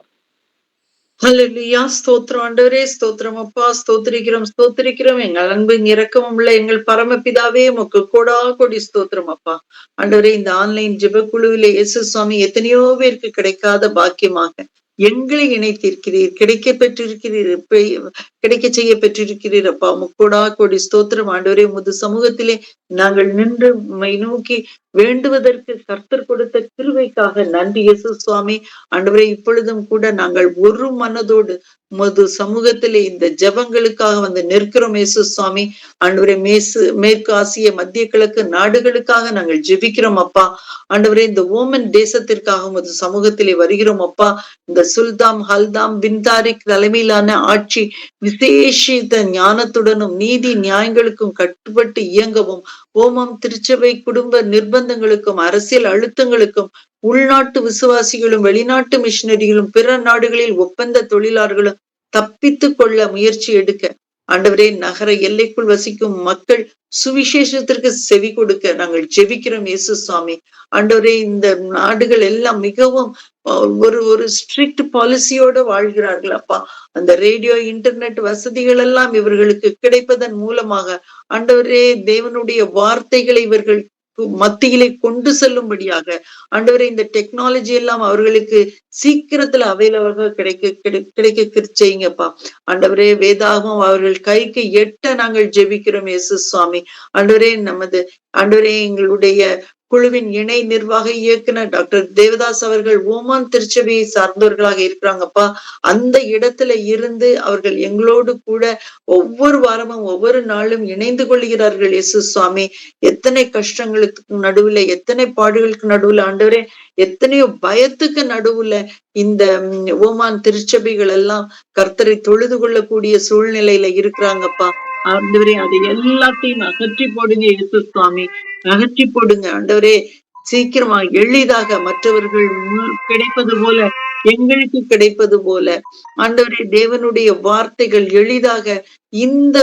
ஹல்லேலூயா, ஸ்தோத்திரம் ஆண்டவரே, ஸ்தோத்திரம் அப்பா, ஸ்தோத்திரிக்கிறோம் எங்கள் அன்பின் இரக்கமும் உள்ள எங்கள் பரமபிதாவே, உமக்கு கோடா கோடி ஸ்தோத்திரம் அப்பா. ஆண்டவரே, இந்த ஆன்லைன் ஜெப குழுவிலே இயேசு சுவாமி எத்தனையோ பேருக்கு கிடைக்காத பாக்கியமாக எங்களை இணைத்திருக்கிறீர், கிடைக்க செய்ய பெற்றிருக்கிறீர் அப்பா. முக்கோடா கோடி ஸ்தோத்திரம் ஆண்டவரே. உமது சமூகத்திலே நாங்கள் நின்று உம்மை நோக்கி வேண்டுவதற்கு கர்த்தர் கொடுத்த கிருபைக்காக நன்றி இயேசு சுவாமி. ஆண்டவரே, இப்பொழுதும் கூட நாங்கள் ஒரு மனதோடு உமது சமூகத்திலே இந்த ஜெபங்களுக்காக வந்து நிற்கிறோம் இயேசு சுவாமி. ஆண்டவரே, மேற்கு ஆசிய மத்திய கிழக்கு நாடுகளுக்காக நாங்கள் ஜெபிக்கிறோம் அப்பா. ஆண்டவரே, இந்த ஓமன் தேசத்திற்காக உமது சமூகத்திலே வருகிறோம் அப்பா. இந்த சுல்தாம் ஹல்தாம் பின் தாரிக் தலைமையிலான ஆட்சி விசேஷித்த ஞானத்துடனும் நீதி நியாயங்களுக்கும் கட்டுப்பட்டு இயங்கவும், ஓமம் திருச்சபை குடும்ப நிர்பந்தங்களுக்கும் அரசியல் அழுத்தங்களுக்கும் உள்நாட்டு விசுவாசிகளும் வெளிநாட்டு மிஷினரிகளும் பிற நாடுகளில் ஒப்பந்த தொழிலாளர்களும் தப்பித்து கொள்ள முயற்சி எடுக்க, ஆண்டவரே, நகர எல்லைக்குள் வசிக்கும் மக்கள் சுவிசேஷத்திற்கு செவி கொடுக்க நாங்கள் ஜெபிக்கிறோம் இயேசு சுவாமி. ஆண்டவரே, இந்த நாடுகள் எல்லாம் மிகவும் ஒரு ஸ்ட்ரிக்ட் பாலிசியோட வாழ்கிறார்கள் அப்பா. அந்த ரேடியோ இன்டர்நெட் வசதிகள் எல்லாம் இவர்களுக்கு கிடைப்பதன் மூலமாக ஆண்டவரே, தேவனுடைய வார்த்தைகளை இவர்கள் மத்தியிலே கொண்டு செல்லும்படியாக ஆண்டவரே, இந்த டெக்னாலஜி எல்லாம் அவர்களுக்கு சீக்கிரத்துல அவைலபிளாக கிடைக்க செய்யுங்கப்பா. ஆண்டவரே, வேதாகமம் அவர்கள் கைக்கு எட்ட நாங்கள் ஜெபிக்கிறோம் இயேசு சுவாமி. ஆண்டவரே, எங்களுடைய குழுவின் இணை நிர்வாக இயக்குனர் டாக்டர் தேவதாஸ் அவர்கள் ஓமான் திருச்சபையை சார்ந்தவர்களாக இருக்கிறாங்கப்பா. அந்த இடத்துல இருந்து அவர்கள் எங்களோடு கூட ஒவ்வொரு வாரமும் ஒவ்வொரு நாளும் இணைந்து கொள்கிறார்கள் இயேசு சுவாமி. எத்தனை கஷ்டங்களுக்கு நடுவுல, எத்தனை பாடுகளுக்கு நடுவுல, ஆண்டவரே, எத்தனையோ பயத்துக்கு நடுவுல இந்த ஓமான் திருச்சபைகள் எல்லாம் கர்த்தரை தொழுது கொள்ளக்கூடிய சூழ்நிலையில இருக்கிறாங்கப்பா. ஆண்டவரே, அதை எல்லாத்தையும் அகற்றி போடுங்க இயேசு சுவாமி, அகற்றி போடுங்க ஆண்டவரே. சீக்கிரமா எளிதாக மற்றவர்கள் கிடைப்பது போல எங்களுக்கு கிடைப்பது போல ஆண்டவரே, தேவனுடைய வார்த்தைகள் எளிதாக இந்த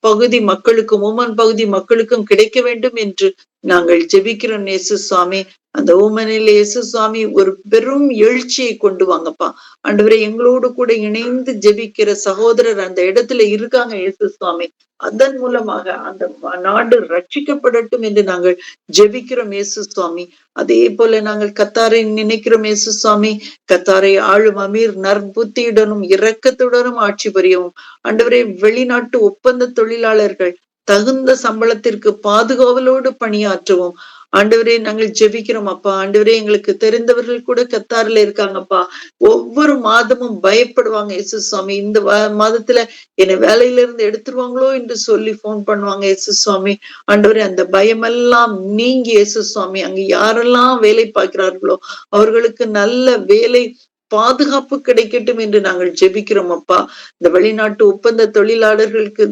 பகுதி மக்களுக்கும் ஓமன் பகுதி மக்களுக்கும் கிடைக்க வேண்டும் என்று நாங்கள் ஜெபிக்கிறோம் இயேசு சுவாமி. அந்த ஓமனில் இயேசு சுவாமி ஒரு பெரும் எழுச்சியை கொண்டு வாங்கப்பா. ஆண்டவரே, எங்களோடு கூட இணைந்து ஜெபிக்கிற சகோதரர் அந்த இடத்துல இருக்காங்க இயேசு சுவாமி. அதன் மூலமாக அந்த நாடு ரட்சிக்கப்படட்டும் என்று நாங்கள் ஜெபிக்கிறோம் இயேசு சுவாமி. அதே போல நாங்கள் கத்தாரை நினைக்கிறோம் இயேசு சுவாமி. கத்தாரை ஆளும் அமீர் நற்புத்தியுடனும் இரக்கத்துடனும் ஆட்சி புரியவும், ஆண்டவரே, வெளிநாட்டு ஒப்பந்த தொழிலாளர்கள் தகுந்த சம்பளத்திற்கு பாதுகாவலோடு பணியாற்றவும் ஆண்டவரே நாங்கள் ஜெபிக்கிறோம் அப்பா. ஆண்டவரே, எங்களுக்கு தெரிந்தவர்கள் கூட கத்தாரில இருக்காங்கப்பா. ஒவ்வொரு மாதமும் பயப்படுவாங்க இயேசு சுவாமி. இந்த மாதத்துல என்னை வேலையில இருந்து எடுத்துருவாங்களோ என்று சொல்லி போன் பண்ணுவாங்க இயேசு சுவாமி. ஆண்டவரே, அந்த பயமெல்லாம் நீங்கி இயேசு சுவாமி, அங்க யாரெல்லாம் வேலை பார்க்கிறார்களோ அவர்களுக்கு நல்ல வேலை பாதுகாப்பு கிடைக்கட்டும் என்று நாங்கள் ஜெபிக்கிறோம் அப்பா. இந்த வெளிநாட்டு ஒப்பந்த தொழிலாளர்களுக்கு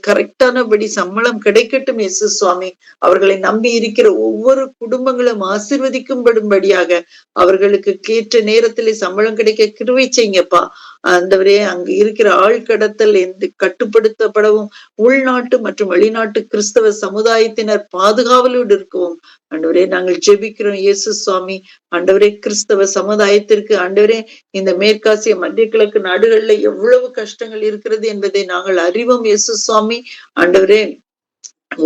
கரெக்டானபடி சம்பளம் கிடைக்கட்டும் இயேசு சுவாமி. அவர்களை நம்பி இருக்கிற ஒவ்வொரு குடும்பங்களும் ஆசீர்வதிக்கும்படும்படியாக அவர்களுக்கு கேட்ட நேரத்திலே சம்பளம் கிடைக்க கிருபை செய்யுங்கப்பா. ஆண்டவரே, அங்கு இருக்கிற ஆழ்கடத்தல் கட்டுப்படுத்தப்படவும், உள்நாட்டு மற்றும் வெளிநாட்டு கிறிஸ்தவ சமுதாயத்தினர் பாதுகாவலோடு இருக்கவும் ஆண்டவரே நாங்கள் ஜெபிக்கிறோம் இயேசு சுவாமி. ஆண்டவரே, கிறிஸ்தவ சமுதாயத்திற்கு ஆண்டவரே, இந்த மேற்காசிய மத்திய கிழக்கு நாடுகள்ல எவ்வளவு கஷ்டங்கள் இருக்கிறது என்பதை நாங்கள் அறிவோம் இயேசு சுவாமி. ஆண்டவரே,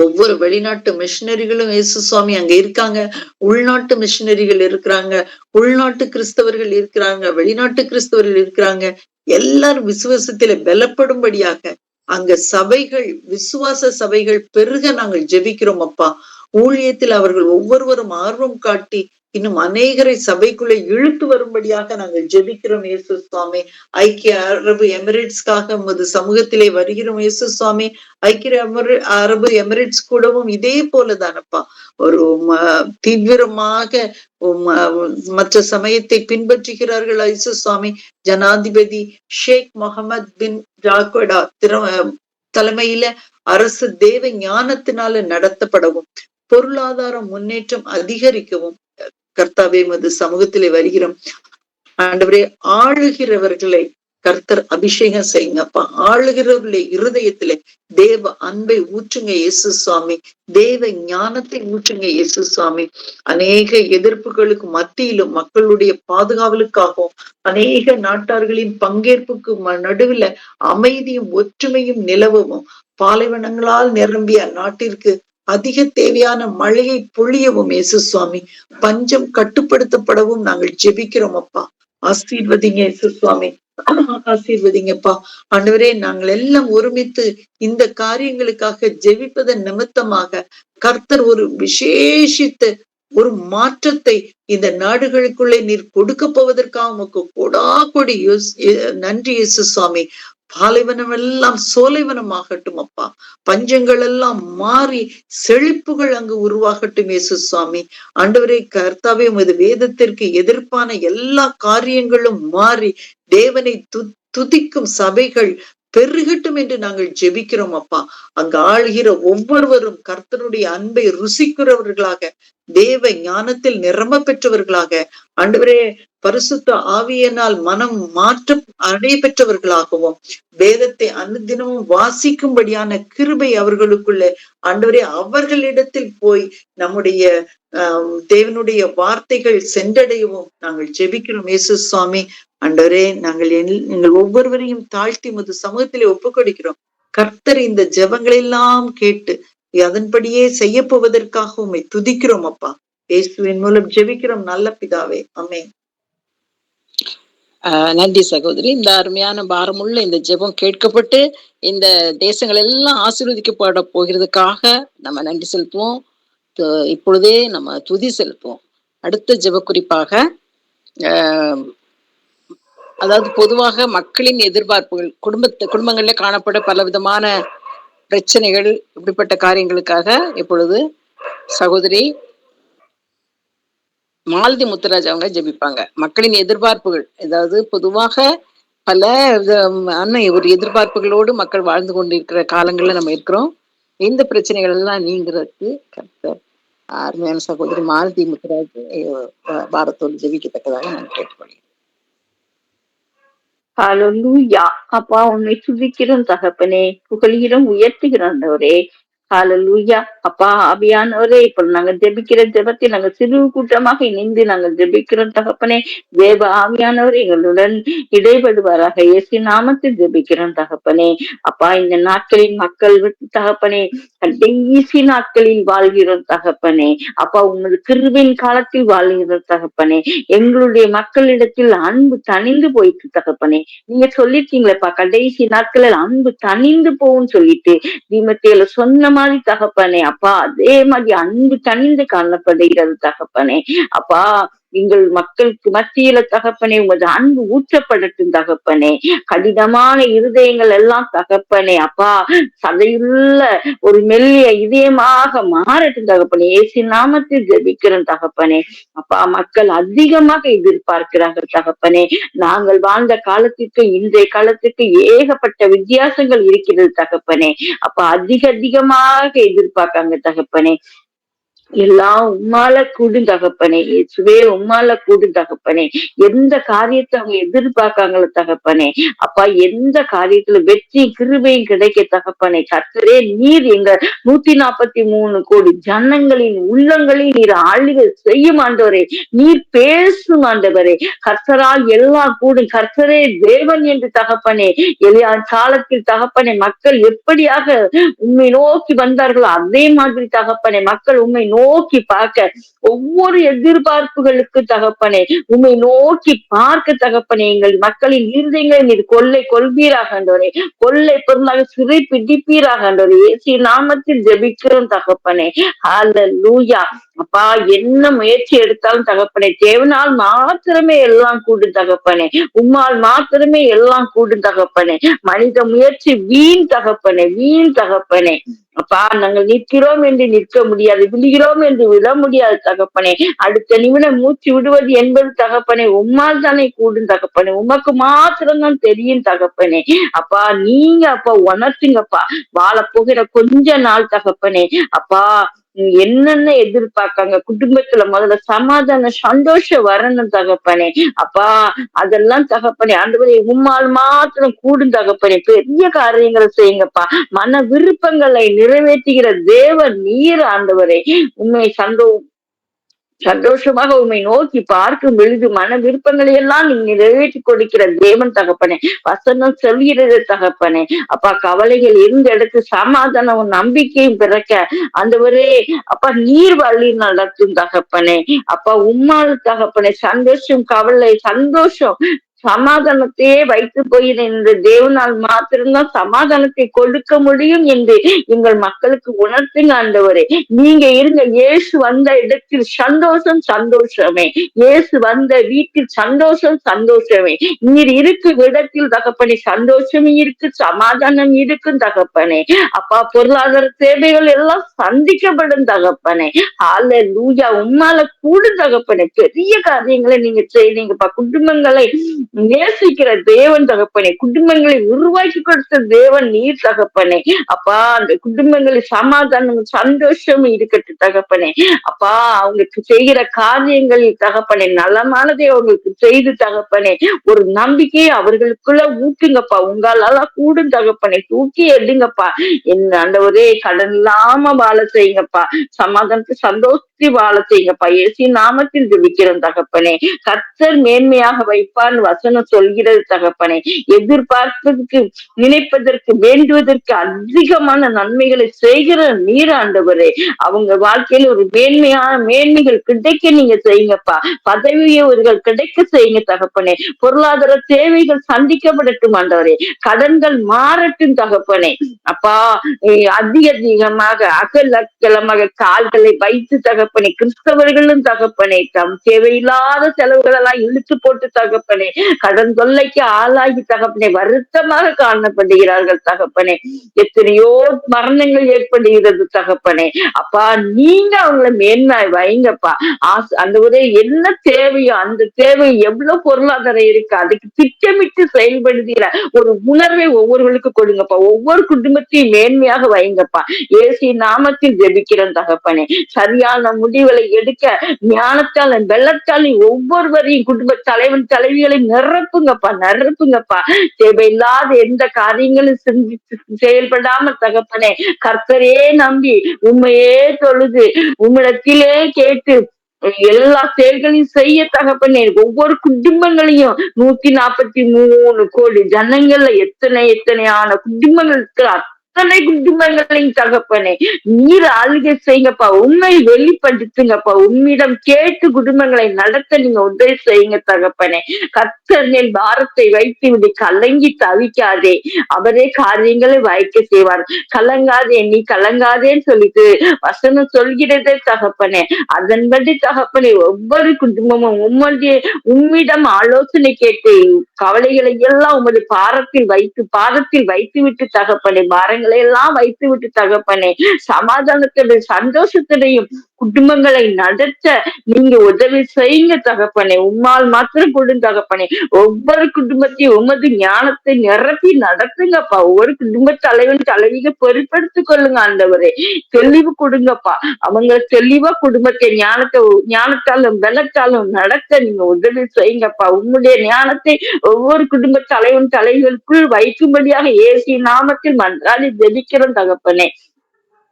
ஒவ்வொரு வெளிநாட்டு மிஷினரிகளும் இயேசு சுவாமி அங்க இருக்காங்க. உள்நாட்டு மிஷினரிகள் இருக்கிறாங்க, உள்நாட்டு கிறிஸ்தவர்கள் இருக்கிறாங்க, வெளிநாட்டு கிறிஸ்தவர்கள் இருக்கிறாங்க. எல்லாரும் விசுவாசத்தில பலப்படும்படியாக அங்க சபைகள், விசுவாச சபைகள் பெருக நாங்கள் ஜெபிக்கிறோம் அப்பா. ஊழியத்தில் அவர்கள் ஒவ்வொருவரும் ஆர்வம் காட்டி இன்னும் அநேகரை சபைக்குள்ளே இழுத்து வரும்படியாக நாங்கள் ஜெபிக்கிறோம் இயேசு சுவாமி. ஐக்கிய அரபு எமிரேட்ஸ்க்காக உமது சமூகத்திலே வருகிறோம் இயேசு சுவாமி. ஐக்கிய அரபு எமிரேட்ஸ் கூடவும் இதே போலதானப்பா ஒரு தீவிரமாக மற்ற சமயத்தை பின்பற்றுகிறார்கள் இயேசு சுவாமி. ஜனாதிபதி ஷேக் முகமது பின் ஜாக்கோடா தலைமையில அரசு தேவ ஞானத்தினால நடத்தப்படவும் பொருளாதார முன்னேற்றம் அதிகரிக்கவும் கர்த்தாவே உமது சமூகத்திலே வருகிறோம் ஆண்டவரே. ஆளுகிறவர்களை கர்த்தர் அபிஷேகம் செய்யுங்கப்பா. ஆளுகிறவர்களே இருதயத்திலே தேவ அன்பை ஊற்றுங்க இயேசு சுவாமி. தேவ ஞானத்தை ஊற்றுங்க இயேசு சுவாமி. அநேக எதிர்ப்புகளுக்கு மத்தியிலும் மக்களுடைய பாதுகாவலுக்காகவும் அநேக நாட்டார்களின் பங்கேற்புக்கு நடுவுல அமைதியும் ஒற்றுமையும் நிலவவும் பாலைவனங்களால் நிரம்பிய நாட்டிற்கு அதிக தேவையான மழையை பொழியவும் இயேசு சுவாமி. பஞ்சம் கட்டுப்படுத்தப்படவும் நாங்கள் ஜெபிக்கிறோம் அப்பா. ஆசீர்வதிங்க இயேசு சுவாமி, ஆசீர்வதிங்கப்பா. ஆண்டவரே, நாங்கள் எல்லாம் ஒருமித்து இந்த காரியங்களுக்காக ஜெபிப்பதன் நிமித்தமாக கர்த்தர் ஒரு விசேஷித்த ஒரு மாற்றத்தை இந்த நாடுகளுக்குள்ளே நீர் கொடுக்க போவதற்காக உமக்கு கொடா கொடி நன்றி இயேசு சுவாமி. பாலைவனம் எல்லாம் சோலைவனமாகட்டும் அப்பா. பஞ்சங்கள் எல்லாம் மாறி செழிப்புகள் அங்கு உருவாகட்டும் இயேசு சுவாமி. ஆண்டவரே கர்த்தாவே, உமது வேதத்திற்கு எதிர்ப்பான எல்லா காரியங்களும் மாறி தேவனை துதிக்கும் சபைகள் பெருகட்டும் என்று நாங்கள் ஜெபிக்கிறோம் அப்பா. அங்கு ஆளுகிற ஒவ்வொருவரும் கர்த்தருடைய அன்பை ருசிக்கிறவர்களாக, தேவ ஞானத்தில் நிரம்ப பெற்றவர்களாக, ஆண்டவரே பரிசுத்த ஆவியினால் மனம் மாற்றம் அடைய பெற்றவர்களாகவும் வேதத்தை அனுதினமும் வாசிக்கும்படியான கிருபை அவர்களுக்குள்ள ஆண்டவரே அவர்களிடத்தில் போய் நம்முடைய தேவனுடைய வார்த்தைகள் சென்றடையவும் நாங்கள் ஜெபிக்கிறோம் இயேசு சுவாமி. ஆண்டவரே, எங்கள் ஒவ்வொருவரையும் தாழ்த்தி முது சமூகத்திலே ஒப்புக்கொடுக்கிறோம். கர்த்தர் இந்த ஜெபங்களெல்லாம் கேட்டு அதன்படியே செய்ய போவதற்காக உம்மை துதிக்கிறோம் அப்பா. இயேசுவின் மூலம் ஜெபிக்கிறோம் நல்ல பிதாவே, ஆமென். நன்றி சகோதரி. இந்த அருமையான பாரமுள்ள இந்த ஜெபம் கேட்கப்பட்டு இந்த தேசங்கள் எல்லாம் ஆசீர்வதிக்கப்பட போகிறதுக்காக நம்ம நன்றி செலுத்துவோம். இப்பொழுதே நம்ம துதி செலுத்துவோம். அடுத்த ஜெப குறிப்பாக அதாவது பொதுவாக மக்களின் எதிர்பார்ப்புகள், குடும்பங்கள்ல காணப்பட பல விதமான பிரச்சனைகள், இப்படிப்பட்ட காரியங்களுக்காக இப்பொழுது சகோதரி மாலதி முத்துராஜ் அவங்க ஜெபிப்பாங்க. மக்களின் எதிர்பார்ப்புகள், அதாவது பொதுவாக பல ஒரு எதிர்பார்ப்புகளோடு மக்கள் வாழ்ந்து கொண்டிருக்கிற காலங்கள்ல நம்ம இருக்கிறோம். இந்த பிரச்சனைகள் எல்லாம் நீங்கிறதுக்கு கர்த்தர் அருமையான சகோதரி மாலதி முத்துராஜ் பாரத்தோடு ஜெபிக்கத்தக்கதாக நான் கேட்டுக்கொள்கிறேன். ஹalleluya. அப்பா உன்னை துதிக்கிறோம் தகப்பனே, புகழ்கிறோம், உயர்த்துகிறோம் ஆண்டவரே. ஹalleluya. அப்பா ஆவியானவரே, இப்போ நாங்க ஜெபிக்கிற ஜெபத்தை நாங்க சிறு கூட்டமாக இணைந்து நாங்கள் ஜெபிக்கிறோம் தகப்பனே. தேவ ஆவியானவரே எங்களுடன் இடைபடுவாராக. இயேசு நாமத்தில் ஜெபிக்கிறோம் தகப்பனே. அப்பா இந்த நாட்களின் மக்கள் தகப்பனே, கடைசி நாட்களில் வாழ்கிறோம் தகப்பனே. அப்பா உமது கிருபையின் காலத்தில் வாழ்கிறோம் தகப்பனே. எங்களுடைய மக்களிடத்தில் அன்பு தணிந்து போயிட்டு தகப்பனே. நீங்க சொல்லிருக்கீங்களேப்பா, கடைசி நாட்களில் அன்பு தணிந்து போகும்னு சொல்லிட்டு தீமத்தேல சொன்ன மாதிரி தகப்பனே. அப்பா அதே மாதிரி அன்பு தணிந்து காணப்படுகிறது தகப்பனே. அப்பா எங்கள் மக்களுக்கு மத்தியில தகப்பனே உமது அன்பு ஊற்றப்படட்டும் தகப்பனே. கடினமான இருதயங்கள் எல்லாம் தகப்பனே அப்பா சதையுள்ள ஒரு மெல்லிய இதயமாக மாறட்டும் தகப்பனே. இயேசு நாமத்தில் ஜெபிக்கிறோம் தகப்பனே. அப்பா மக்கள் அதிகமாக எதிர்பார்க்கிறார்கள் தகப்பனே. நாங்கள் வாழ்ந்த காலத்திற்கு இன்றைய காலத்திற்கு ஏகப்பட்ட வித்தியாசங்கள் இருக்கிறது தகப்பனே. அப்ப அதிகமாக எதிர்பார்க்காங்க தகப்பனே. எல்லாம் உம்மால கூடும் தகப்பனே. இயேசுவே உம்மால கூடும் தகப்பனே. எந்த காரியத்தை அவங்க எதிர்பார்க்காங்களோ தகப்பனே. அப்பா எந்த காரியத்துல வெற்றி கிருபையும் கிடைக்க தகப்பனே. கர்த்தரே நீர் எங்க 143 கோடி ஜனங்களின் உள்ளங்களையும் நீர் ஆளுகை செய்யும் ஆண்டவரே. நீர் பேசும் ஆண்டவரே. கர்த்தரால் எல்லாம் கூடும். கர்த்தரே தேவன் என்று தகப்பனே. எளியா காலத்தில் தகப்பனே மக்கள் எப்படியாக உண்மை நோக்கி வந்தார்களோ அதே மாதிரி தகப்பனே மக்கள் உண்மை நோக்கி பார்க்க, ஒவ்வொரு எதிர்பார்ப்புகளுக்கு தகப்பனே உம்மை நோக்கி பார்க்க தகப்பனே, எங்கள் மக்களின் இருதயங்களை நீர் கொள்ளை கொள்வீராக ஆண்டவரே, கொள்ளை பொருளாக சிறை பிடிப்பீராக ஆண்டவரே. இயேசு நாமத்தில் ஜெபிக்கிறோம் தகப்பனே. ஹalleluya. அப்பா, என்ன முயற்சி எடுத்தாலும் தகப்பனே, தேவனால் மாத்திரமே எல்லாம் கூடும் தகப்பனே, உம்மால் மாத்திரமே எல்லாம் கூடும் தகப்பனே. மனித முயற்சி வீண் தகப்பனே, வீண் தகப்பனே. அப்பா, நாங்கள் நிற்கிறோம் என்று நிற்க முடியாது, விழுகிறோம் என்று விட முடியாது தகப்பனே. அடுத்த நிமிடம் மூச்சு விடுவது என்பது தகப்பனே உம்மால் தானே கூடும் தகப்பனே, உமக்கு மாத்திரம்தான் தெரியும் தகப்பனே. அப்பா, நீங்க அப்பா உணர்த்துங்கப்பா, வாழ போகிற கொஞ்ச நாள் தகப்பனே. அப்பா, என்னென்ன எதிர்பார்க்காங்க குடும்பத்துல, முதல்ல சமாதான சந்தோஷம் வரணும் தகப்பனே. அப்பா, அதெல்லாம் தகப்பனே ஆண்டவரே உம்மால் மாத்திரம் கூடும் தகப்பனே. பெரிய காரியங்களை செய்யுங்கப்பா, மன விருப்பங்களை நிறைவேற்றுகிற தேவன் நீர் ஆண்டவரே. உண்மை சந்தோஷமாக உண்மை நோக்கி பார்க்கும் பொழுது மன விருப்பங்களை எல்லாம் நீ நிறைவேற்றி கொடுக்கிற தேவன் தகப்பனே. வசனம் சொல்கிறது தகப்பனே. அப்பா, கவலைகள் இருந்த இடத்து சமாதானம் நம்பிக்கையும் பிறக்க ஆண்டவரே அப்பா நீர் வழி நடத்தும் தகப்பனே. அப்பா, உம்மால் தகப்பனே சந்தோஷம், கவலை, சந்தோஷம், சமாதானத்தையே வைத்து போயின இந்த தேவனால் மாத்திரம்தான் சமாதானத்தை கொடுக்க முடியும் என்று எங்கள் மக்களுக்கு உணர்த்துங்க ஆண்டவரே. நீங்க இருங்க, இயேசு வந்த இடத்தில் சந்தோஷம் சந்தோஷமே, இயேசு வந்த வீட்டில் சந்தோஷம் சந்தோஷமே. நீர் இருக்கும் இடத்தில் தகப்பனே சந்தோஷம் இருக்கு, சமாதானம் இருக்கும் தகப்பனே. அப்பா, பொருளாதார தேவைகள் எல்லாம் சந்திக்கப்படும் தகப்பனே. ஹalleluya. உம்மால கூடும் தகப்பனே, பெரிய காரியங்களை நீங்க செய்றீங்கப்பா. குடும்பங்களை நேசிக்கிற தேவன் தகப்பனே, குடும்பங்களை உருவாக்கி கொடுத்த தேவன் நீர் தகப்பனே. அப்பா, அந்த குடும்பங்களில் சமாதானம் சந்தோஷம் இருக்கட்டும் தகப்பனே. அப்பா, அவங்களுக்கு செய்கிற காரியங்களில் தகப்பனே நலமானதை அவங்களுக்கு செய்து தகப்பனே ஒரு நம்பிக்கையை அவர்களுக்குள்ள ஊட்டுங்கப்பா. உங்களால கூடும் தகப்பனே, தூக்கி எடுங்கப்பா. என் ஆண்டவரே, கடன் இல்லாம வாழ செய்யுங்கப்பா, சமாதானத்தை சந்தோஷத்தை வாழ செய்யுங்கப்பா. இயேசு நாமத்தில் ஜெபிக்கிறோம் தகப்பனே. கர்த்தர் மேன்மையாக வைப்பான் வசனம் சொல்கிறது தகப்பனே. எதிர்பார்ப்பதற்கு, நினைப்பதற்கு, வேண்டுவதற்கு அதிகமான நன்மைகளை செய்கிற நீர் ஆண்டவரே. அவங்க வாழ்க்கையில ஒரு மேன்மைகள் கிடைக்க நீங்க செய்யுங்கப்பா. பதவியவர்கள் கிடைக்க செய்யுங்க தகப்பனே. பொருளாதார தேவைகள் சந்திக்கப்படட்டும் ஆண்டவரே. கடன்கள் மாறட்டும் தகப்பனே. அப்பா, அதிகமாக அகலமாக கால்களை வைத்து தகப்பனே கிறிஸ்தவர்களும் தகப்பனே தம் தேவையில்லாத செலவுகள் எல்லாம் இழுத்து போட்டு தகப்பனே கடன் தொல்லைக்கு ஆளாகி தகப்பனே வருத்தமாக காணப்படுகிறார்கள் தகப்பனே. எத்தனையோ மரணங்கள் ஏற்படுகிறது தகப்பனே. அப்பா, நீங்க அவங்களை மேன்மை வைங்கப்பா. அந்த ஒரு என்ன தேவையோ அந்த தேவை எவ்வளவு பொருளாதாரம் இருக்கு அதுக்கு திட்டமிட்டு செயல்படுகிற ஒரு உணர்வை ஒவ்வொருவர்களுக்கு கொடுங்கப்பா. ஒவ்வொரு குடும்பத்தையும் மேன்மையாக வைங்கப்பா. இயேசு நாமத்தில் ஜெபிக்கிறோம் தகப்பனே. சரியான முடிவுகளை எடுக்க ஞானத்தாலும் வெள்ளத்தாலும் ஒவ்வொருவரையும் குடும்ப தலைவன் தலைவிகளை நிரப்புங்கப்பா. தேவையில்லாத எந்த காரியங்களும் செயல்படாம தகப்பனே கர்த்தரே நம்பி உண்மையே தொழுது உம்மிடத்திலே கேட்டு எல்லா செயல்களையும் செய்ய தகப்பனே. ஒவ்வொரு குடும்பங்களையும் 143 கோடி ஜனங்கள்ல எத்தனையான குடும்பங்கள் இருக்கிற அத்தனை குடும்பங்களையும் தகப்பனே நீர் ஆளுகை செய்யுங்கப்பா. உண்மை வெளிப்படுத்துங்கப்பா. உம்மிடம் கேட்டு குடும்பங்களை நடத்த நீங்க உதவி செய்யுங்க தகப்பனே. கர்த்தர் மேல் பாரத்தை வைத்து விடு, கலங்கி தவிக்காதே. அவரே காரியங்களை வைக்க செய்வார். கலங்காதே, நீ கலங்காதேன்னு சொல்லிட்டு வசனம் சொல்கிறதே தகப்பனே. அதன்படி தகப்பனே ஒவ்வொரு குடும்பமும் உம்மிடம் ஆலோசனை கேட்டு கவலைகளை எல்லாம் உமது பாதத்தில் வைத்து விட்டு தகப்பனே பாரங்களை எல்லாம் வைத்து விட்டு தகப்பனே சமாதானத்துடைய சந்தோஷத்துடையும் குடும்பங்களை நடத்த நீங்க உதவி செய்யுங்க தகப்பனே. உம்மால் மாத்திரம் கொடுங்க தகப்பனே. ஒவ்வொரு குடும்பத்தையும் உமது ஞானத்தை நிரப்பி நடத்துங்கப்பா. ஒவ்வொரு குடும்ப தலைவன் தலைவிக பொறுப்படுத்திக் கொள்ளுங்க ஆண்டவரே. தெளிவு கொடுங்கப்பா. அவங்க தெளிவா குடும்பத்தை ஞானத்தாலும் வெள்ளத்தாலும் நடத்த நீங்க உதவி செய்யுங்கப்பா. உங்களுடைய ஞானத்தை ஒவ்வொரு குடும்ப தலைவன் தலைவர்களுக்குள் வைக்கும்படியாக இயேசு நாமத்தில் மன்றாடி ஜெபிக்கிறோம் தகப்பனே.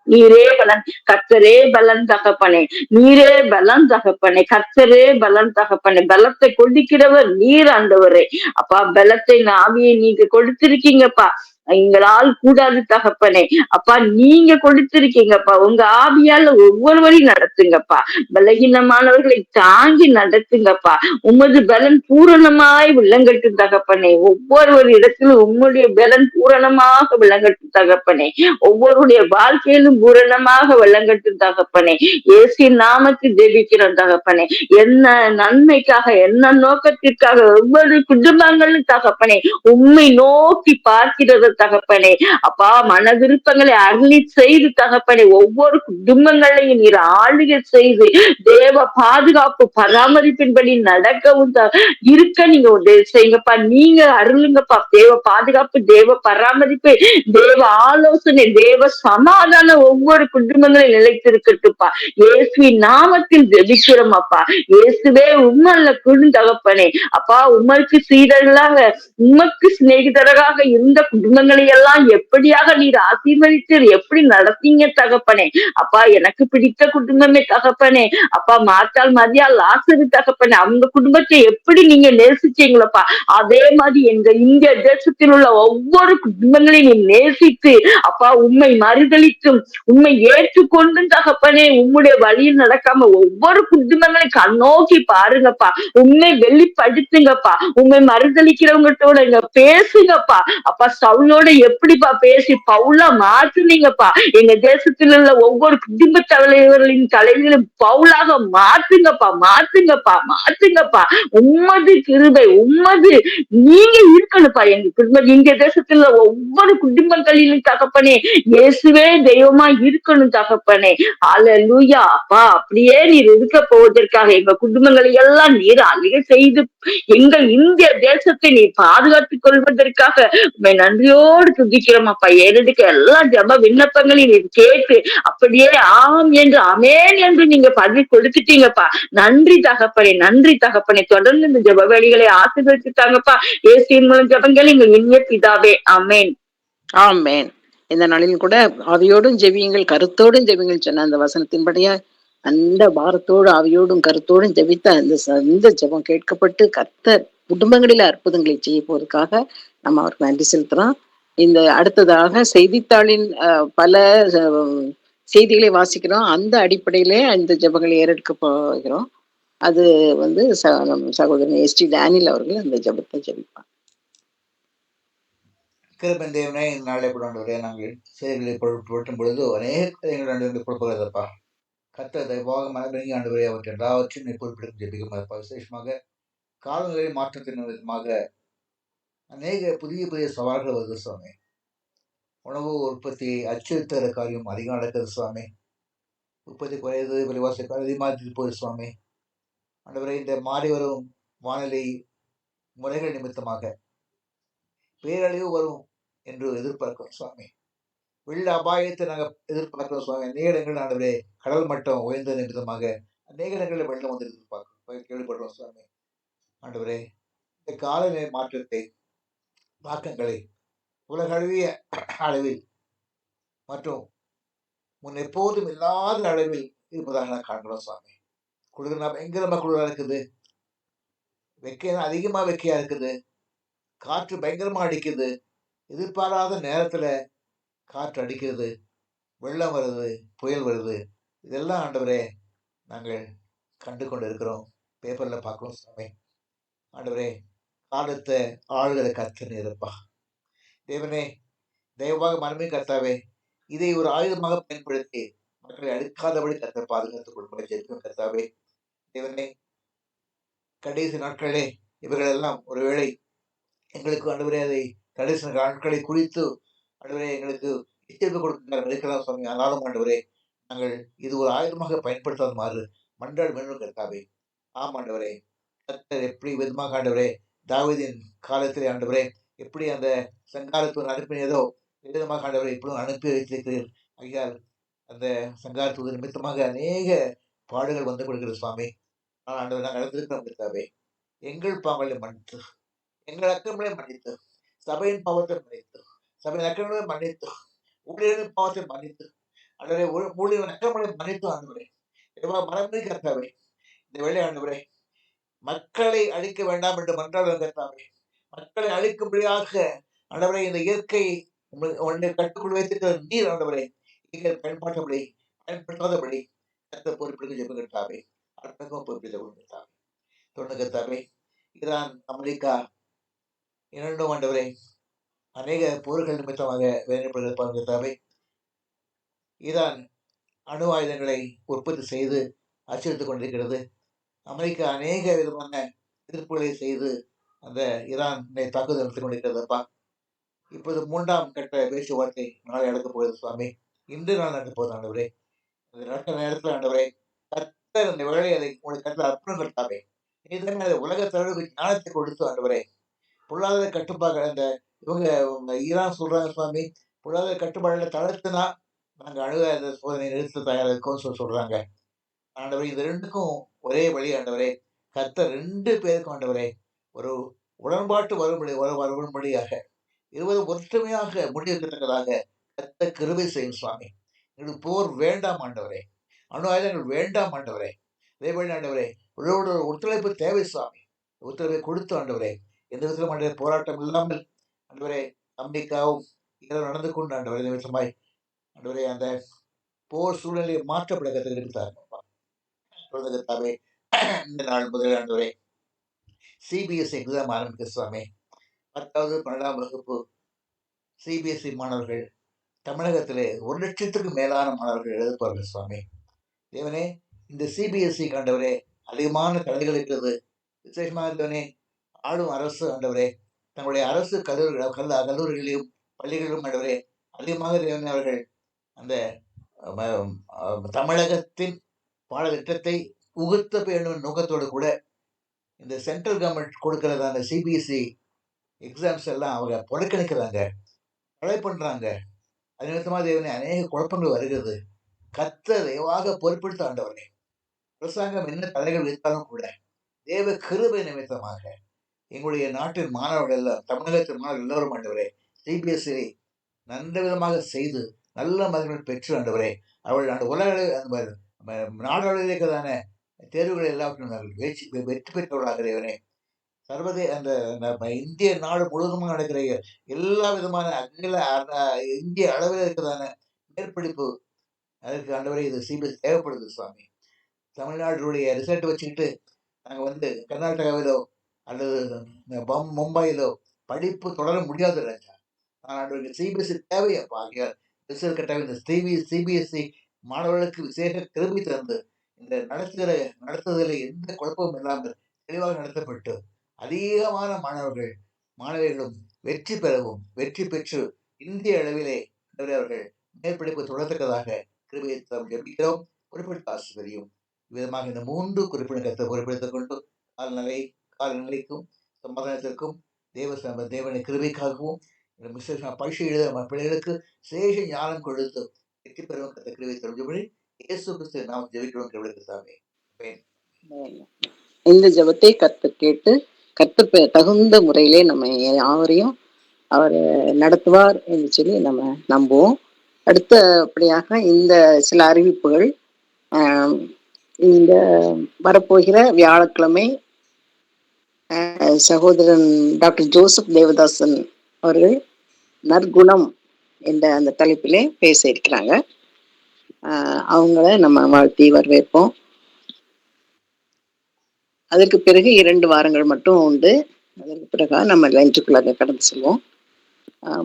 நீரே பலன், கர்த்தரே பலன் தகப்பனே. நீரே பலன் தகப்பனே, கர்த்தரே பலன் தகப்பனே. பலத்தை கொடுக்கிறவர் நீர் ஆண்டவரே. அப்பா, பலத்தை ஆவியை நீங்க கொடுத்திருக்கீங்கப்பா. எங்களால் கூடாது தகப்பனே. அப்பா நீங்க கொடுத்திருக்கீங்கப்பா, உங்க ஆவியால ஒவ்வொருவரையும் நடத்துங்கப்பா, பலகீனமானவர்களை தாங்கி நடத்துங்கப்பா, உமது பலன் பூரணமாய் விளங்கட்டும் தகப்பனே. ஒவ்வொரு இடத்திலும் உம்முடைய பலன் பூரணமாக விளங்கட்டும் தகப்பனே. ஒவ்வொருடைய வாழ்க்கையிலும் பூரணமாக விளங்கட்டும் தகப்பனே. இயேசுவின் நாமத்தில் ஜெபிக்கிறோம் தகப்பனே. என்ன நன்மைக்காக, என்ன நோக்கத்திற்காக ஒவ்வொரு குடும்பங்களும் தகப்பனே உம்மை நோக்கி பார்க்கிறது தகப்பனே. அப்பா மன விருப்பங்களை அருளி செய்து தகப்பனே ஒவ்வொரு குடும்பங்களையும் நீர் ஆளுகை செய்து தேவ பாதுகாப்பு பராமரிப்பின்படி நடக்கவும் இருக்க நீங்க உதவி செய்யுங்கப்பா. நீங்க அருளுங்கப்பா. தேவ பாதுகாப்பு, தேவ பராமரிப்பு, தேவ ஆலோசனை, தேவ சமாதானம் ஒவ்வொரு குடும்பங்களும் நிலைத்திருக்கட்டும்ப்பா. இயேசுவின் நாமத்தில் ஜெபிக்கிறோம் அப்பா. இயேசுவே உம்மல்ல குடுந்தகப்பனே. அப்பா உமக்கு சீடர்களாக, உமக்கு சிநேகிதராக இருந்த குடும்பங்களை எல்லாம் எப்படியாக நீர் ஆசீர்வதித்து எப்படி நடத்தீங்க தகப்பனே. அப்பா எனக்கு பிடித்த குடும்பமே தகப்பனே. அப்பா மாத்தாள் மரியாள் லாசரு தகப்பனே, அவங்க குடும்பத்தை எப்படி நீங்க நேசிச்சீங்களப்பா, அதே மாதிரி எங்க இந்திய தேசத்தில் உள்ள ஒவ்வொரு குடும்பங்களையும் நீ நேசித்து அப்பா உண்மை மறுதளித்தும் உண்மை ஏற்றுக்கொண்டும் தகப்பனே உம்முடைய வழியில் நடக்காம ஒவ்வொரு குடும்பங்களையும் கண்ணோக்கி பாருங்கப்பா, உண்மை வெளிப்படுத்துங்கப்பா. உண்மை மறுதளிக்கிறவங்கட்டோட இங்க பேசுங்கப்பா. அப்பா சவுலோட எப்படிப்பா பேசி பவுலா மாத்துனீங்கப்பா. எங்க தேசத்தில் உள்ள ஒவ்வொரு குடும்ப தலைவர்களின் தலைவர்களும் பவுலாக மாத்துங்கப்பா, மாத்துங்கப்பா, மாத்துங்கப்பா. உம்மது கிருபை, உம்மது நீங்க இருக்கணும்ப்பா எங்க குடும்பம். இங்க தேசத்துல ஒவ்வொரு குடும்பங்களிலும் தகப்பனே இயேசுவே தெய்வமா இருக்கணும் தகப்பனே. அல்லேலூயா. அப்பா அப்படியே நீர் இருக்க போவதற்காக எங்க குடும்பங்களை எல்லாம் நீர் அழிய செய்து எங்கள் இந்திய தேசத்தை நீ பாதுகாத்துக் கொள்வதற்காக உண்மை நன்றியோடு துதிக்கிறோம் அப்பா. ஏறெடுக்க எல்லா ஜப விண்ணப்பங்களையும் நீர் கேட்டு அப்படியே ஆம் என்று அமேன் என்று நீங்க பதில் கொடுத்துட்டீங்கப்பா. நன்றி தகப்பனே, நன்றி தகப்பனே. தொடர்ந்து இந்த ஜப வேலைகளை ஆசீர்வதிச்சுட்டாங்கப்பா. இயேசுவின் மூலம் ஜபங்கள் எங்கள் இனிய பிதாவே, அமேன். ஆமென். இந்த நாளிலும் கூட ஆவியோடும் ஜெபியுங்கள், கருத்தோடும் ஜெபியுங்கள் சொன்ன அந்த வசனத்தின்படியா அந்த பாரத்தோடு ஆவியோடும் கருத்தோடும் ஜெபித்த இந்த ஜெபம் கேட்கப்பட்டு கர்த்தர் குடும்பங்களில் அற்புதங்களை செய்ய போவதற்காக நம்ம அவருக்கு நன்றி செலுத்துறோம். இந்த அடுத்ததாக செய்தித்தாளின் பல செய்திகளை வாசிக்கிறோம். அந்த அடிப்படையிலே அந்த ஜெபங்களை ஏறெடுக்க போகிறோம். அது வந்து சகோதரன் எஸ்டி டேனியல் அவர்கள் அந்த ஜெபத்தை ஜெபிப்பார். கிருபன் தேவனே, இந்த நாளை கூட ஆண்டவரே நாங்கள் செய்திகளை புரட்டும் பொழுது அநேக எங்களுடைய கொடுப்பதப்பா கத்த தயவாக மனதிறங்கி ஆண்டவரே அவற்றை எல்லாவற்றையும் குறிப்பிட்டு ஜெபிக்குமாப்பா. விசேஷமாக காலநிலை மாற்றத்தின் விதமாக அநேக புதிய புதிய சவால்கள் வருது சுவாமி. உணவு உற்பத்தி அச்சுறுத்துற காரியம் அதிகம் நடக்குது சுவாமி. உற்பத்தி குறையுது, விலைவாசி அதிகமாக போகுது சுவாமி. ஆண்டவரே இந்த மாறி வரும் வானிலை முறைகள் நிமித்தமாக பேரழிவு வரும் என்று எதிர்பார்க்கிறோம் சுவாமி. வெள்ள அபாயத்தை நாங்கள் எதிர்பார்க்கிறோம் சுவாமி. அநேக இடங்கள் ஆண்டவரே கடல் மட்டம் உயர்ந்த நிமித்தமாக அநேக இடங்களில் வெள்ளம் வந்து எதிர்பார்க்கிறோம், கேள்விப்படுறோம் சுவாமி. ஆண்டவரே இந்த காலநிலை மாற்றத்தை தாக்கங்களை உலகளவிய அளவில் மற்றும் முன் எப்போதும் இல்லாத அளவில் இருப்பதாக நான் காண்கிறோம் சுவாமி. குளிர்னா பயங்கரமா குளிரா இருக்குது, வெக்கையா அதிகமா வெக்கையா இருக்குது, காற்று பயங்கரமா அடிக்குது, எதிர்பாராத நேரத்துல காற்று அடிக்கிறது, வெள்ளம் வருது, புயல் வருது. இதெல்லாம் ஆண்டவரே நாங்கள் கண்டு கொண்டு இருக்கிறோம், பேப்பர்ல பார்க்கிறோம் சுவாமி. ஆண்டவரே காலத்தை ஆளுகிற கர்த்தர் இருப்பா. தேவனே தயவாக மனமே கர்த்தாவே இதை ஒரு ஆயுதமாக பயன்படுத்தி மக்களை அழிக்காதபடி கர்த்தர் பாதுகாத்துக் கொடுப்பதை ஜெயிக்கும் கர்த்தாவே. தேவனே கடைசி நாட்களே இவர்கள் எல்லாம் ஒருவேளை எங்களுக்கு ஆண்டவரே அதை கடைசி நாட்களை குறித்து ஆண்டவரே எங்களுக்கு எச்சரிக்கை கொடுக்கிறார்கள் இருக்கலாம் சுவாமி. ஆனாலும் ஆண்டவரே நாங்கள் இது ஒரு ஆயுதமாக பயன்படுத்தாத மாறு மன்றாடு வேண்டும் கர்த்தாவே. ஆம் ஆண்டவரே கர்த்தர் எப்படி விதமாக ஆண்டவரே தாவீதின் காலத்திலே ஆண்டவரே எப்படி அந்த சங்காரத்தூர் அனுப்பினதோ விதமாக ஆண்டவரை எப்படியும் அனுப்பி வைத்திருக்கிறீர்கள். ஐயா அந்த சங்காரத்தூர் நிமித்தமாக அநேக பாடுகள் வந்து கொடுக்கிறது சுவாமி. ஆனால் ஆண்டவர் நாங்கள் நடந்திருக்கிறோம் கர்த்தாவே. எங்கள் பாவங்களை மன்னித்து, எங்கள் அக்கிரமங்களை மன்னித்து, சபையின் பாவத்தை மன்னித்து, சபையின் அக்கிரமங்களை மன்னித்து, ஊழியரின் பாவத்தை மன்னித்து, ஆண்டவரே ஊழியரின் அக்கிரமங்களை மன்னித்து ஆண்டவரே மனமே கர்த்தாவே. இந்த வேலை ஆண்டவரே மக்களை அழிக்க வேண்டாம் என்று மன்றாடுவோம் கர்த்தாவே. மக்களை அழிக்கும்படியாக ஆண்டவரே இந்த இயற்கை உன்னுடைய கட்டுக்குள் வைத்திருக்கிற நீர் ஆண்டவரே நீங்கள் பயன்படுத்தாதபடி கத்த பொறுப்பிற்கு ஜெபம் கட்டாவே அற்புதம் பொறுப்பித்த கொடுத்தாவே தொடர்ந்து கத்தாவே ஈரான் அமெரிக்கா இரண்டும் ஆண்டவரே அநேக போர்கள் நிமித்தமாக வேதனைப்படுகிற கத்தாவே ஈரான் அணு ஆயுதங்களை உற்பத்தி செய்து அச்சுறுத்திக் கொண்டிருக்கிறது. அமெரிக்கா அநேக விதமான எதிர்ப்புகளை செய்து அந்த ஈரானை தாக்குதல் நடத்தி கொண்டிருக்கிறதப்பா. இப்போது 3ஆம் கட்ட பேச்சுவார்த்தை நாளை நடக்கப் போகிறது சுவாமி. இன்று நாள் நடக்கப் போகுது ஆண்டவரே. அது நடக்கிற நேரத்தில் ஆண்டவரே கர்த்தர் அந்த வேலையை அதை உங்களுடைய கருத்தில் அர்ப்பணம் கட்டாவே நீ தானே உலக தலைவருக்கு ஞானத்தை கொடுத்து ஆண்டவரே பொருளாதார கட்டுப்பாடு அந்த இவங்க ஈரான் சொல்றாங்க சுவாமி, பொருளாதார கட்டுப்பாடுல தளர்த்துனா நாங்கள் அணுக அந்த சோதனை நிறுத்த தயாராக இருக்கோம்னு சொல்றாங்க. ஆண்டவரே இது ரெண்டுக்கும் ஒரே வழி ஆண்டவரே, கர்த்தர் 2 பேருக்கும் ஆண்டவரே ஒரு உடன்பாட்டு வரும்படியாக 20 ஒற்றுமையாக முடிவெடுக்கத்தக்கதாக கர்த்தர் கிருபை செய்யும் சுவாமி. எங்களுக்கு போர் வேண்டாம் ஆண்டவரே, அணு ஆயுதங்கள் வேண்டாம் ஆண்டவரே. அதேபோல ஆண்டவரே உங்களோட ஒத்துழைப்பு தேவை சுவாமி. ஒத்துழைப்பை கொடுத்து ஆண்டவரே எந்த விதத்திலும் ஆண்டவரே போராட்டம் இல்லாமல் ஆண்டவரே அமெரிக்காவும் இதெல்லாம் நடந்து கொண்டு ஆண்டவரே நிமிஷமாய் ஆண்டவரே அந்த போர் சூழ்நிலையை மாற்றப்பட கற்றுக்கிட்டார். இந்த நாள் முதல் ஆண்டவரே சிபிஎஸ்இ எக்ஸாம் ஆரம்பிக்க சுவாமி. 10வது 12ஆம் வகுப்பு சிபிஎஸ்இ மாணவர்கள் தமிழகத்திலே 1 லட்சத்துக்கும் மேலான மாணவர்கள் எழுதுப்பார்கள் சுவாமி. தேவனே இந்த சிபிஎஸ்இ ஆண்டவரே அதிகமான தடைகள் இருக்கிறது. விசேஷமாக தேவனே ஆளும் அரசு ஆண்டவரே தங்களுடைய அரசு கல்லூரிகளையும் பள்ளிகளிலும் ஆண்டவரே அதிகமாக தேவனே அவர்கள் அந்த தமிழகத்தின் பாடத்திட்டத்தை உகுத்த வேண்டும் நோக்கத்தோடு கூட இந்த சென்ட்ரல் கவர்மெண்ட் கொடுக்கறதான சிபிஎஸ்இ எக்ஸாம்ஸ் எல்லாம் அவங்க புறக்கணிக்கிறாங்க, தடை பண்றாங்க. அது நிமித்தமாக தேவனே அநேக குழப்பங்கள் வருகிறது. கர்த்தர் தயவாக பொறுப்பெடுத்த ஆண்டவரே அரசாங்கம் என்ன தடைகள் வைத்தாலும் கூட தேவ கிருபை நிமித்தமாக எங்களுடைய நாட்டின் மாணவர்கள் எல்லாம் தமிழகத்தின் மாணவர்கள் எல்லோரும் ஆண்டவரே சிபிஎஸ்இ நல்ல விதமாக செய்து நல்ல மதிப்பெண் பெற்று ஆண்டவரே அவர்கள் அந்த உலக நாடளவில் இருக்கிறதான தேர்வுகள் எல்லாவற்றையும் வெற்றி பெற்றவர்களாக இறைவனே சர்வதேச அந்த இந்திய நாடு முழுவதும் நடக்கிற எல்லா விதமான அகில இந்திய அளவில் இருக்கிறதான மேற்படிப்பு அதற்கு ஆண்டவரே இது சிபிஎஸ்இ தேவைப்படுது சுவாமி. தமிழ்நாடுடைய ரிசல்ட் வச்சுக்கிட்டு நாங்கள் கர்நாடகாவிலோ அல்லது மும்பையிலோ படிப்பு தொடர முடியாது ராஜா. ஆனால் சிபிஎஸ்இ தேவையப்பா. ரிசல்ட் கட்டாக இந்த சிபிஎஸ்இ மாணவர்களுக்கு விசேஷ கிருபை தந்து இந்த நடத்துதலில் எந்த குழப்பமும் இல்லாமல் தெளிவாக நடத்தப்பட்டு அதிகமான மாணவர்களும் வெற்றி பெறவும் வெற்றி பெற்று இந்திய அளவிலே அவர்கள் மேற்படிப்பு தொடர்த்தக்கதாக கிருபையை ஜெபிக்கிறோம். குறிப்பிட்ட ஆசிரியரையும் விதமாக இந்த 3 குறிப்பிட்ட பொறுப்பெடுத்துக் கொண்டு காலநிலைக்கும் சமாதானத்திற்கும் தேவனை கிருபைக்காகவும் பரிசு எழுத பிள்ளைகளுக்கு சேஷ ஞானம் கொடுத்து வெற்றி பெறும் கத்த கிருபை தெரிஞ்சபடி இயேசு கிறிஸ்து நாம் ஜெபிக்கிறோம். கிருபைக்குத்தாமே இந்த ஜெபத்தை கர்த்தர் கேட்டு கர்த்தர் தகுந்த முறையிலே நம்ம யாவரையும் அவர் நடத்துவார் என்று சொல்லி நம்ம நம்புவோம். அடுத்தபடியாக இந்த சில அறிவிப்புகள். இந்த வரப்போகிற வியாழக்கிழமை சகோதரன் டாக்டர் ஜோசப் தேவதாசன் அவர்கள் நற்குணம் என்ற அந்த தலைப்பிலே பேச இருக்கிறாங்க. அவங்கள நம்ம வாழ்த்தி வரவேற்போம். அதற்கு பிறகு 2 வாரங்கள் மட்டும் உண்டு. அதற்கு பிறகு நம்ம லஞ்சுக்குள்ளாக கடந்து செல்வோம்.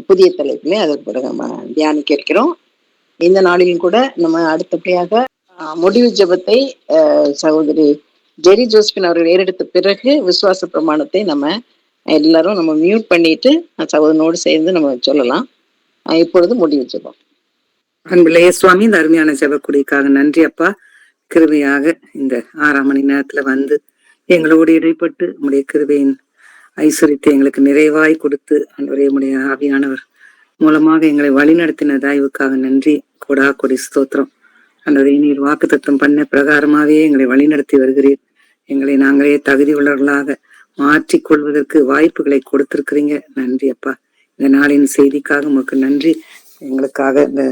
புதிய தலைப்பிலே அதற்கு பிறகு நம்ம தியானிக்க இருக்கிறோம். இந்த நாளிலும் கூட நம்ம அடுத்தபடியாக முடிவு ஜெபத்தை சகோதரி ஜெரி ஜோஸ்பின் அவர்கள் ஏறெடுத்த பிறகு விசுவாச பிரமாணத்தை நம்ம எல்லாரும் நம்ம மியூட் பண்ணிட்டு சகோதரனோடு சேர்ந்து நம்ம சொல்லலாம். இப்பொழுது முடிவு ஜெபம். அன்பிலேயே சுவாமி, இந்த அருமையான ஜெபக்குடிக்காக நன்றி அப்பா. கிருபையாக இந்த 6ஆம் மணி நேரத்துல வந்து எங்களோடு இடைப்பட்டு உங்களுடைய கிருபையின் ஐஸ்வரியத்தை எங்களுக்கு நிறைவாய் கொடுத்து அன்றைய உடைய ஆவியானவர் மூலமாக எங்களை வழிநடத்தின தயவுக்காக நன்றி. கொடி ஸ்தோத்திரம். அன்றைய நீர் வாக்குத்தத்தம் பண்ண பிரகாரமாவே எங்களை வழிநடத்தி வருகிறீர். எங்களை நாங்களே தகுதி உள்ளவர்களாக மாற்றிக் கொள்வதற்கு வாய்ப்புகளை கொடுத்திருக்கிறீங்க. நன்றி அப்பா. இந்த நாளின் செய்திக்காக உங்களுக்கு நன்றி. எங்களுக்காக இந்த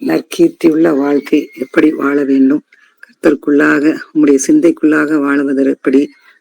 நற்கீர்த்தி உள்ள வாழ்க்கை எப்படி வாழ வேண்டும், கர்த்தருக்குள்ளாக உங்களுடைய சிந்தைக்குள்ளாக வாழ்வதற்கு எப்படி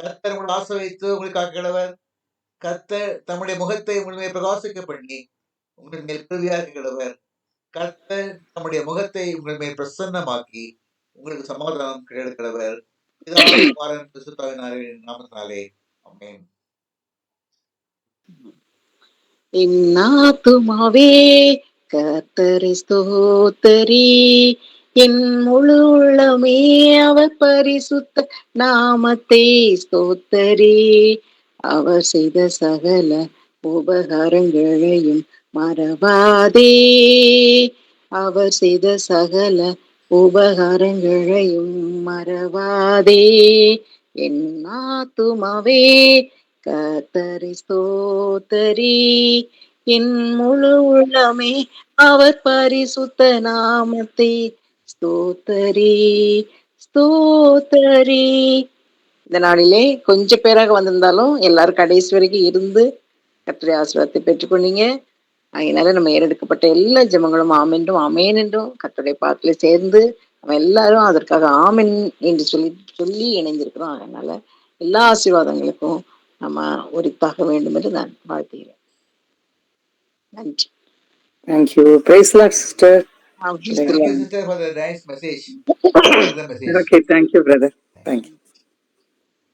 கர்த்தர் உங்களை ஆசீர்வதித்து உங்களுக்கு காக்கிறவர். கர்த்தர் தம்முடைய முகத்தை உங்கள் மேல் பிரகாசிக்க பண்ணி உங்கள் மேல் கிருபையாக்குகிறவர். கர்த்தர் தம்முடைய முகத்தை உங்கள் மேல் பிரசன்னமாக்கி உங்களுக்கு சமாதானம் கிடைக்கிறவர். இதா குமாரன் பரிசுத்தாவியின் நாமத்தினாலே ஆமென். என்னாத்துமாவே கர்த்தரை ஸ்தோத்தரி, என் முழு உள்ளமே அவர் பரிசுத்த நாமத்தை ஸ்தோத்தரி. அவர் செய்த சகல உபகாரங்களையும் மறவாதே, அவர் செய்த சகல உபகாரங்களையும் மறவாதே. என் ஆத்துமாவே கர்த்தரை ஸ்தோத்தரி, என் முழு உள்ளமே அவர் பரிசுத்த நாமத்தை ஸ்தோத்தரி ஸ்தோத்தரி. இந்த நாளிலே கொஞ்சம் பேராக வந்திருந்தாலும் எல்லாரும் கடைசி வரைக்கும் இருந்து கர்த்தருடைய ஆசீர்வாதத்தை பெற்றுக்கொண்டீங்க. அதனால நம்ம ஏறெடுக்கப்பட்ட எல்லா ஜெபங்களும் ஆமென்றும் ஆமேன் என்றும் கர்த்தருடைய பாதத்துல சேர்ந்து நம்ம எல்லாரும் அதற்காக ஆமென் என்று சொல்லி இணைந்திருக்கிறோம். அதனால எல்லா ஆசீர்வாதங்களுக்கும் நம்ம உரித்தாக வேண்டும் என்று நான் வாழ்த்துகிறேன். நன்றி. Thank you. Praise Lord sister. Thank you, sister, for the nice message. Excellent message. Okay, thank you brother. Thank you.